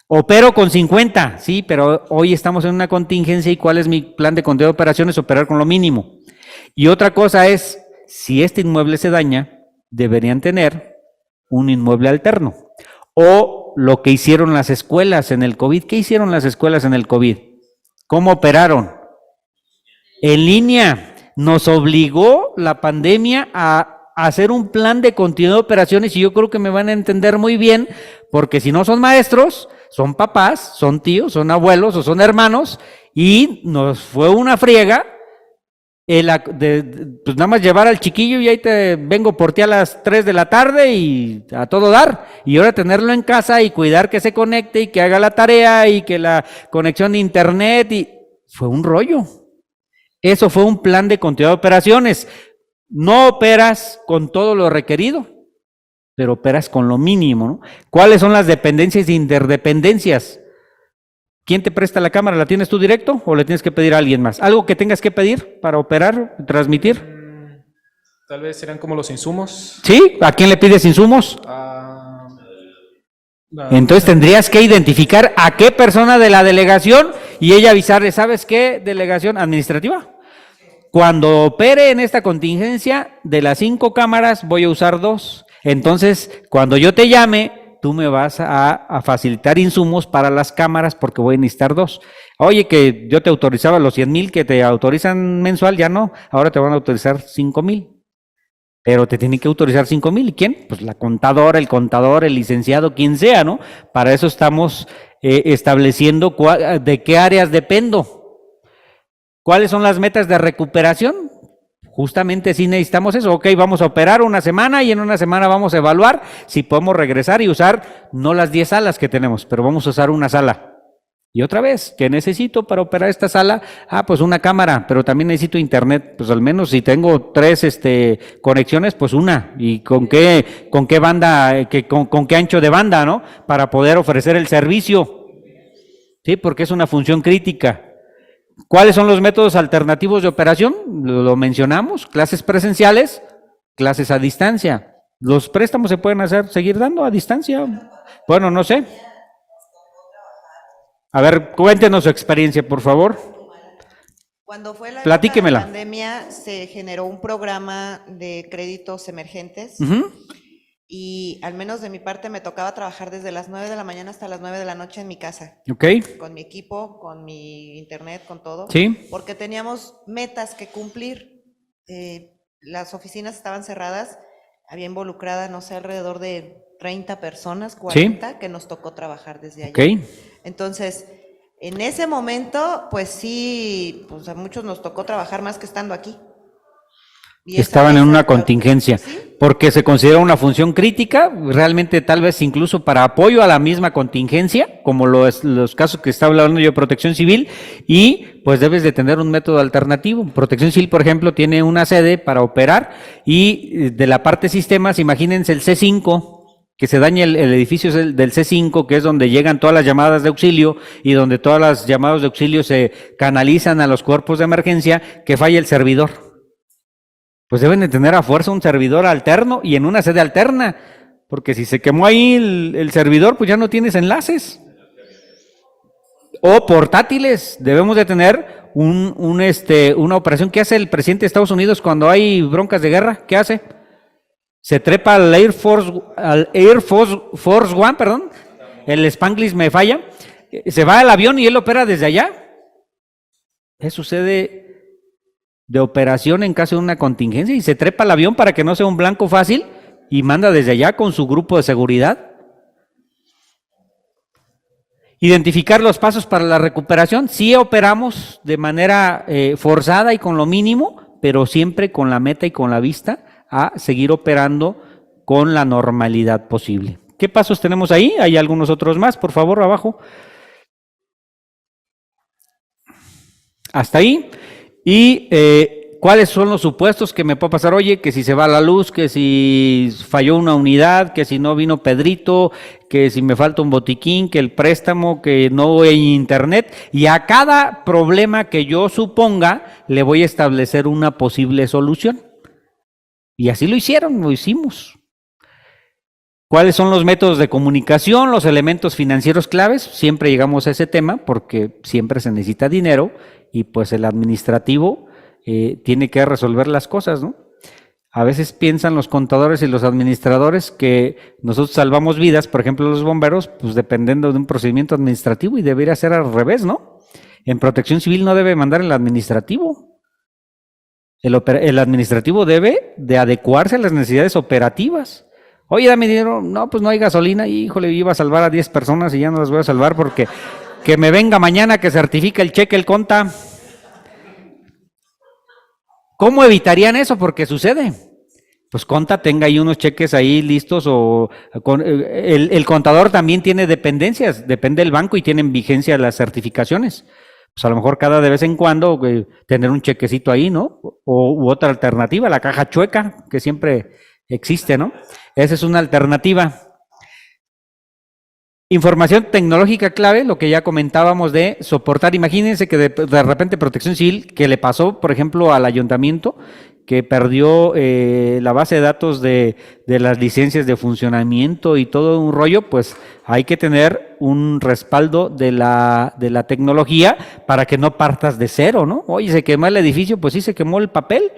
Opero con 50, sí, pero hoy estamos en una contingencia y ¿cuál es mi plan de continuidad de operaciones? Operar con lo mínimo. Y otra cosa es, si este inmueble se daña, deberían tener un inmueble alterno. O lo que hicieron las escuelas en el COVID. ¿Qué hicieron las escuelas en el COVID? ¿Cómo operaron? En línea. Nos obligó la pandemia a hacer un plan de continuidad de operaciones y yo creo que me van a entender muy bien, porque si no son maestros, son papás, son tíos, son abuelos o son hermanos, y nos fue una friega pues nada más llevar al chiquillo y ahí te vengo por ti a las 3 de la tarde y a todo dar, y ahora tenerlo en casa y cuidar que se conecte y que haga la tarea y que la conexión de internet, y fue un rollo. Eso fue un plan de continuidad de operaciones. No operas con todo lo requerido, pero operas con lo mínimo, ¿no? ¿Cuáles son las dependencias e interdependencias? ¿Quién te presta la cámara? ¿La tienes tú directo o le tienes que pedir a alguien más? ¿Algo que tengas que pedir para operar, transmitir? Tal vez serán como los insumos. ¿Sí? ¿A quién le pides insumos? Entonces tendrías que identificar a qué persona de la delegación y ella avisarle, ¿sabes qué? Delegación administrativa. Cuando opere en esta contingencia, de las 5 cámaras voy a usar 2. Entonces, cuando yo te llame, tú me vas a facilitar insumos para las cámaras porque voy a necesitar 2. Oye, que yo te autorizaba los 100,000 que te autorizan mensual, ya no, ahora te van a autorizar 5,000. Pero te tienen que autorizar 5,000. ¿Y quién? Pues la contadora, el contador, el licenciado, quien sea, ¿no? Para eso estamos estableciendo de qué áreas dependo. ¿Cuáles son las metas de recuperación? Justamente sí necesitamos eso. Ok, vamos a operar una semana y en una semana vamos a evaluar si podemos regresar y usar no las 10 salas que tenemos, pero vamos a usar una sala. Y otra vez, ¿qué necesito para operar esta sala? Ah, pues una cámara, pero también necesito internet. Pues al menos si tengo 3 conexiones, pues una. ¿Y con qué banda, con qué ancho de banda, ¿no? Para poder ofrecer el servicio. Sí, porque es una función crítica. ¿Cuáles son los métodos alternativos de operación? Lo mencionamos, clases presenciales, clases a distancia. Los préstamos se pueden seguir dando a distancia. Bueno, no sé. A ver, cuéntenos su experiencia, por favor. Cuando fue la época de Platíquemela. la pandemia, se generó un programa de créditos emergentes Ujú. y al menos de mi parte me tocaba trabajar desde las 9 de la mañana hasta las 9 de la noche en mi casa, Ok, con mi equipo, con mi internet, con todo, sí, porque teníamos metas que cumplir. Las oficinas estaban cerradas, había involucrada, no sé, alrededor de 30 personas, 40, que nos tocó trabajar desde allá. ok. Entonces, en ese momento, pues sí, pues a muchos nos tocó trabajar más que estando aquí. Y Estaban en una esa- contingencia, ¿Sí? porque se considera una función crítica, realmente tal vez incluso para apoyo a la misma contingencia, como los casos que está hablando yo de Protección Civil, y pues debes de tener un método alternativo. Protección Civil, por ejemplo, tiene una sede para operar y de la parte sistemas, imagínense el C5, que se daña el edificio del C5, que es donde llegan todas las llamadas de auxilio y donde todas las llamadas de auxilio se canalizan a los cuerpos de emergencia, que falla el servidor. Pues deben de tener a fuerza un servidor alterno y en una sede alterna, porque si se quemó ahí el servidor, pues ya no tienes enlaces. O portátiles, debemos de tener una operación. ¿Qué hace el presidente de Estados Unidos cuando hay broncas de guerra? ¿Qué hace? Se trepa al Air Force One, perdón, el Spanglish me falla, se va al avión y él opera desde allá. Eso sucede de operación en caso de una contingencia y se trepa al avión para que no sea un blanco fácil y manda desde allá con su grupo de seguridad. Identificar los pasos para la recuperación. Sí operamos de manera forzada y con lo mínimo, pero siempre con la meta y con la vista a seguir operando con la normalidad posible. ¿Qué pasos tenemos ahí? Hay algunos otros más, por favor, abajo. Hasta ahí. Y ¿cuáles son los supuestos que me puede pasar? Oye, que si se va la luz, que si falló una unidad, que si no vino Pedrito, que si me falta un botiquín, que el préstamo, que no hay internet. Y a cada problema que yo suponga, le voy a establecer una posible solución. Y así lo hicieron, lo hicimos. ¿Cuáles son los métodos de comunicación, los elementos financieros claves? Siempre llegamos a ese tema porque siempre se necesita dinero y pues el administrativo tiene que resolver las cosas, ¿no? A veces piensan los contadores y los administradores que nosotros salvamos vidas, por ejemplo los bomberos, pues dependiendo de un procedimiento administrativo y debería ser al revés, ¿no? En Protección Civil no debe mandar el administrativo. El administrativo debe de adecuarse a las necesidades operativas. Oye, dame dinero. No, pues no hay gasolina. Híjole, iba a salvar a 10 personas y ya no las voy a salvar porque que me venga mañana que certifique el cheque, el conta. ¿Cómo evitarían eso? Porque sucede. Pues conta tenga ahí unos cheques ahí listos o el contador también tiene dependencias, depende del banco y tienen vigencia las certificaciones. Pues a lo mejor cada de vez en cuando tener un chequecito ahí, ¿no? U otra alternativa, la caja chueca, que siempre existe, ¿no? Esa es una alternativa. Información tecnológica clave, lo que ya comentábamos de soportar. Imagínense que de repente Protección Civil, que le pasó, por ejemplo, al ayuntamiento, que perdió la base de datos de las licencias de funcionamiento y todo un rollo, pues hay que tener un respaldo de la tecnología para que no partas de cero, ¿no? Oye, se quemó el edificio, pues sí se quemó el papel,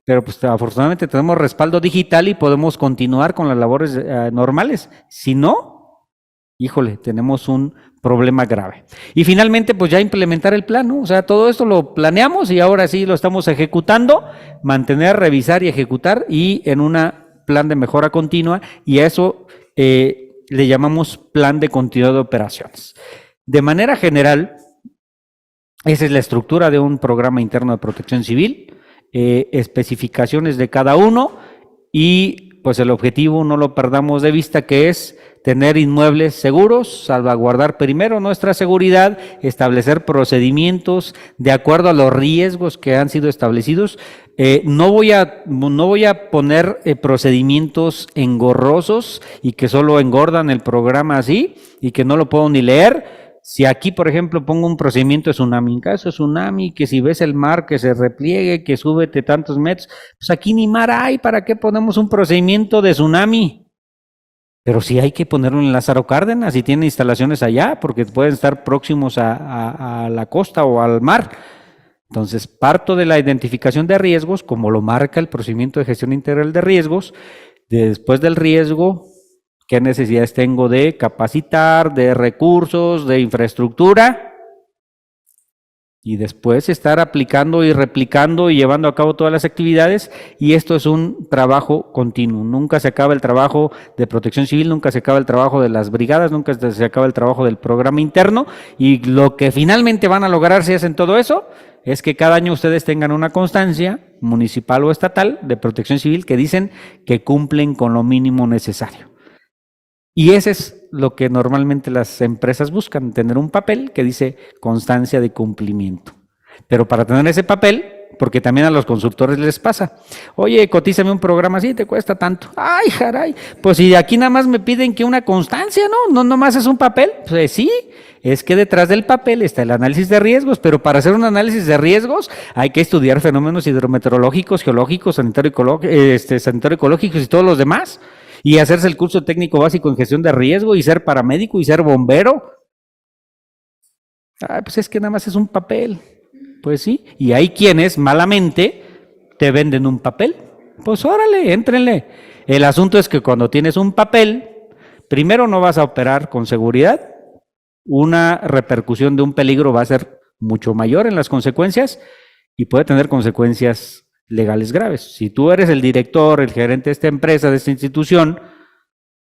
pero pues afortunadamente tenemos respaldo digital y podemos continuar con las labores normales. Si no, híjole, tenemos un problema grave. Y finalmente, pues ya implementar el plan, ¿no? O sea, todo esto lo planeamos y ahora sí lo estamos ejecutando, mantener, revisar y ejecutar y en un plan de mejora continua y a eso le llamamos plan de continuidad de operaciones. De manera general, esa es la estructura de un programa interno de Protección Civil, especificaciones de cada uno y pues el objetivo no lo perdamos de vista, que es tener inmuebles seguros, salvaguardar primero nuestra seguridad, establecer procedimientos de acuerdo a los riesgos que han sido establecidos. No voy a poner procedimientos engorrosos y que solo engordan el programa así y que no lo puedo ni leer. Si aquí, por ejemplo, pongo un procedimiento de tsunami, en caso de tsunami, que si ves el mar que se repliegue, que súbete tantos metros, pues aquí ni mar hay, ¿para qué ponemos un procedimiento de tsunami? Pero sí hay que ponerlo en Lázaro Cárdenas y tiene instalaciones allá, porque pueden estar próximos a la costa o al mar. Entonces, parto de la identificación de riesgos, como lo marca el procedimiento de gestión integral de riesgos. Después del riesgo, ¿qué necesidades tengo de capacitar, de recursos, de infraestructura? Y después estar aplicando y replicando y llevando a cabo todas las actividades, y esto es un trabajo continuo. Nunca se acaba el trabajo de Protección Civil, nunca se acaba el trabajo de las brigadas, nunca se acaba el trabajo del programa interno, y lo que finalmente van a lograr si hacen todo eso es que cada año ustedes tengan una constancia municipal o estatal de Protección Civil que dicen que cumplen con lo mínimo necesario. Y ese es lo que normalmente las empresas buscan, tener un papel que dice constancia de cumplimiento. Pero para tener ese papel, porque también a los consultores les pasa, oye, cotízame un programa así, te cuesta tanto. Ay, jaray, pues si de aquí nada más me piden que una constancia, ¿no? No más es un papel. Pues sí, es que detrás del papel está el análisis de riesgos, pero para hacer un análisis de riesgos hay que estudiar fenómenos hidrometeorológicos, geológicos, sanitario-ecológicos y todos los demás. Y hacerse el curso técnico básico en gestión de riesgo y ser paramédico y ser bombero. Pues es que nada más es un papel. Pues sí, y hay quienes malamente te venden un papel. Pues órale, éntrenle. El asunto es que cuando tienes un papel, primero no vas a operar con seguridad, una repercusión de un peligro va a ser mucho mayor en las consecuencias y puede tener consecuencias legales graves. Si tú eres el director, el gerente de esta empresa, de esta institución,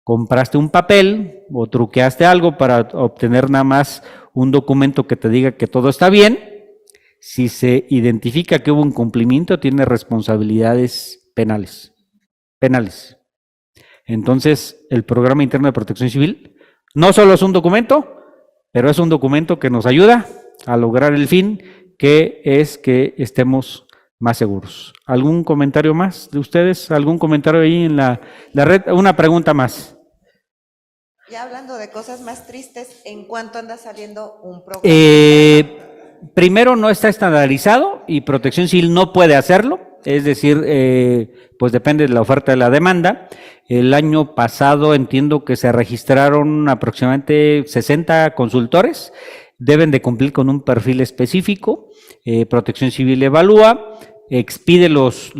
compraste un papel o truqueaste algo para obtener nada más un documento que te diga que todo está bien, si se identifica que hubo un incumplimiento, tiene responsabilidades penales. Entonces, el Programa Interno de Protección Civil no solo es un documento, pero es un documento que nos ayuda a lograr el fin, que es que estemos más seguros. ¿Algún comentario más de ustedes? ¿Algún comentario ahí en la red? Una pregunta más. Ya hablando de cosas más tristes, ¿en cuánto anda saliendo un programa? Primero, no está estandarizado y Protección Civil no puede hacerlo, es decir, pues depende de la oferta y de la demanda. El año pasado entiendo que se registraron aproximadamente 60 consultores, deben de cumplir con un perfil específico. Protección Civil evalúa, expide los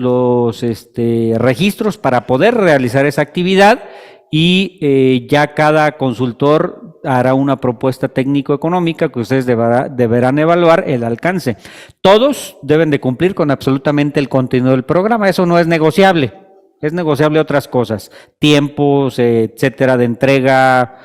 registros para poder realizar esa actividad y ya cada consultor hará una propuesta técnico-económica que ustedes deberán evaluar el alcance. Todos deben de cumplir con absolutamente el contenido del programa, eso no es negociable. Es negociable otras cosas, tiempos, etcétera, de entrega,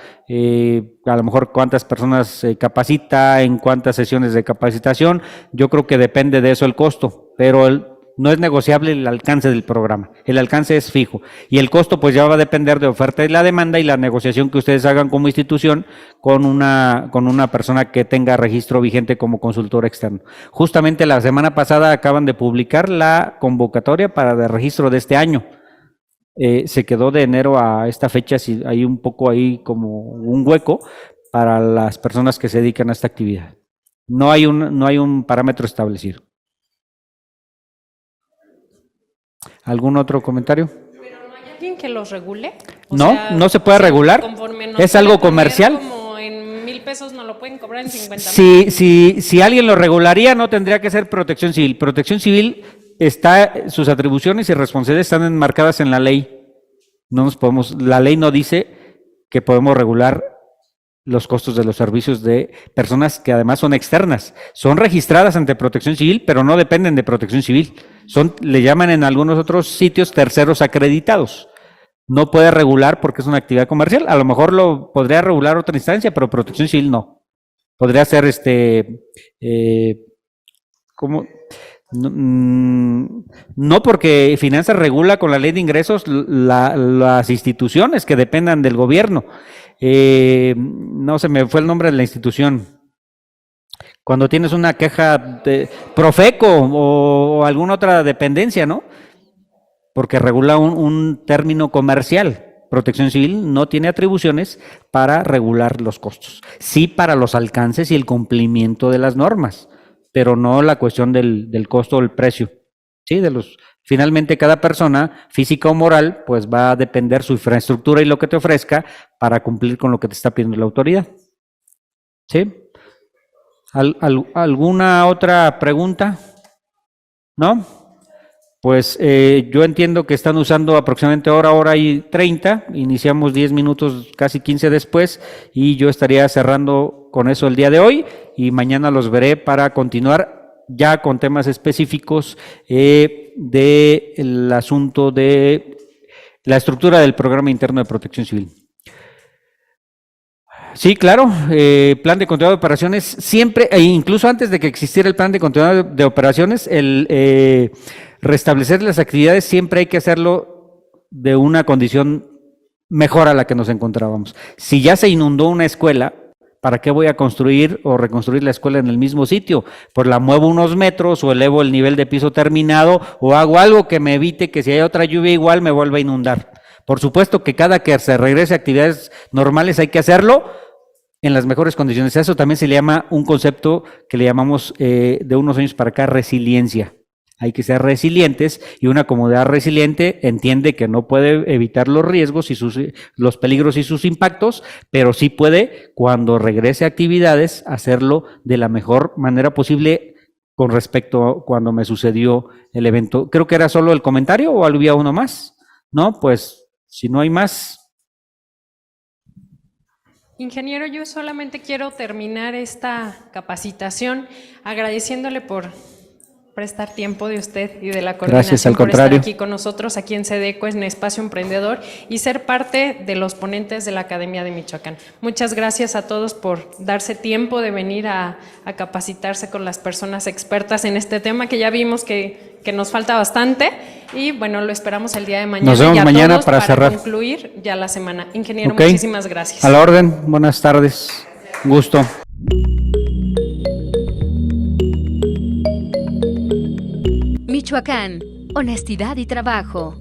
a lo mejor cuántas personas se capacita, en cuántas sesiones de capacitación. Yo creo que depende de eso el costo, pero no es negociable el alcance del programa. El alcance es fijo y el costo pues ya va a depender de oferta y la demanda y la negociación que ustedes hagan como institución con una persona que tenga registro vigente como consultor externo. Justamente la semana pasada acaban de publicar la convocatoria para el registro de este año. Se quedó de enero a esta fecha, si hay un poco ahí como un hueco para las personas que se dedican a esta actividad. No hay un parámetro establecido. ¿Algún otro comentario? ¿Pero no hay alguien que los regule? No se puede regular. Es algo comercial. Como en 1,000 pesos no lo pueden cobrar en 50,000. Si alguien lo regularía, no tendría que ser Protección Civil. Protección Civil sus atribuciones y responsabilidades están enmarcadas en la ley. La ley no dice que podemos regular los costos de los servicios de personas que además son externas. Son registradas ante Protección Civil, pero no dependen de Protección Civil. Le llaman en algunos otros sitios terceros acreditados. No puede regular porque es una actividad comercial. A lo mejor lo podría regular otra instancia, pero Protección Civil no. Podría ser No, porque Finanzas regula con la ley de ingresos las instituciones que dependan del gobierno. No se me fue el nombre de la institución. Cuando tienes una queja de Profeco o alguna otra dependencia, ¿no? Porque regula un término comercial. Protección Civil no tiene atribuciones para regular los costos. Sí para los alcances y el cumplimiento de las normas, pero no la cuestión del costo o el precio. Sí, finalmente cada persona, física o moral, pues va a depender su infraestructura y lo que te ofrezca para cumplir con lo que te está pidiendo la autoridad. ¿Sí? ¿Alguna otra pregunta? ¿No? Pues yo entiendo que están usando aproximadamente hora y 30, iniciamos 10 minutos, casi 15 después, y yo estaría cerrando con eso el día de hoy, y mañana los veré para continuar ya con temas específicos del asunto de la estructura del Programa Interno de Protección Civil. Sí, claro, plan de continuidad de operaciones, siempre, e incluso antes de que existiera el plan de continuidad de operaciones, restablecer las actividades siempre hay que hacerlo de una condición mejor a la que nos encontrábamos. Si ya se inundó una escuela, ¿para qué voy a construir o reconstruir la escuela en el mismo sitio? Pues la muevo unos metros o elevo el nivel de piso terminado o hago algo que me evite que si hay otra lluvia igual me vuelva a inundar. Por supuesto que cada que se regrese a actividades normales hay que hacerlo en las mejores condiciones. A eso también se le llama un concepto que le llamamos de unos años para acá resiliencia. Hay que ser resilientes, y una comunidad resiliente entiende que no puede evitar los riesgos y los peligros y sus impactos, pero sí puede, cuando regrese a actividades, hacerlo de la mejor manera posible con respecto a cuando me sucedió el evento. Creo que era solo el comentario, ¿o había uno más? No, pues si no hay más. Ingeniero, yo solamente quiero terminar esta capacitación agradeciéndole por prestar tiempo de usted y de la coordinación. Gracias, al por contrario. estar aquí con nosotros, aquí en SEDECO, en Espacio Emprendedor, y ser parte de los ponentes de la Academia de Michoacán. Muchas gracias a todos por darse tiempo de venir a capacitarse con las personas expertas en este tema, que ya vimos que nos falta bastante, y bueno, lo esperamos el día de mañana. Nos vemos ya mañana todos para cerrar. concluir ya la semana. Ingeniero, Ok. muchísimas gracias. A la orden, buenas tardes, gusto. Michoacán, honestidad y trabajo.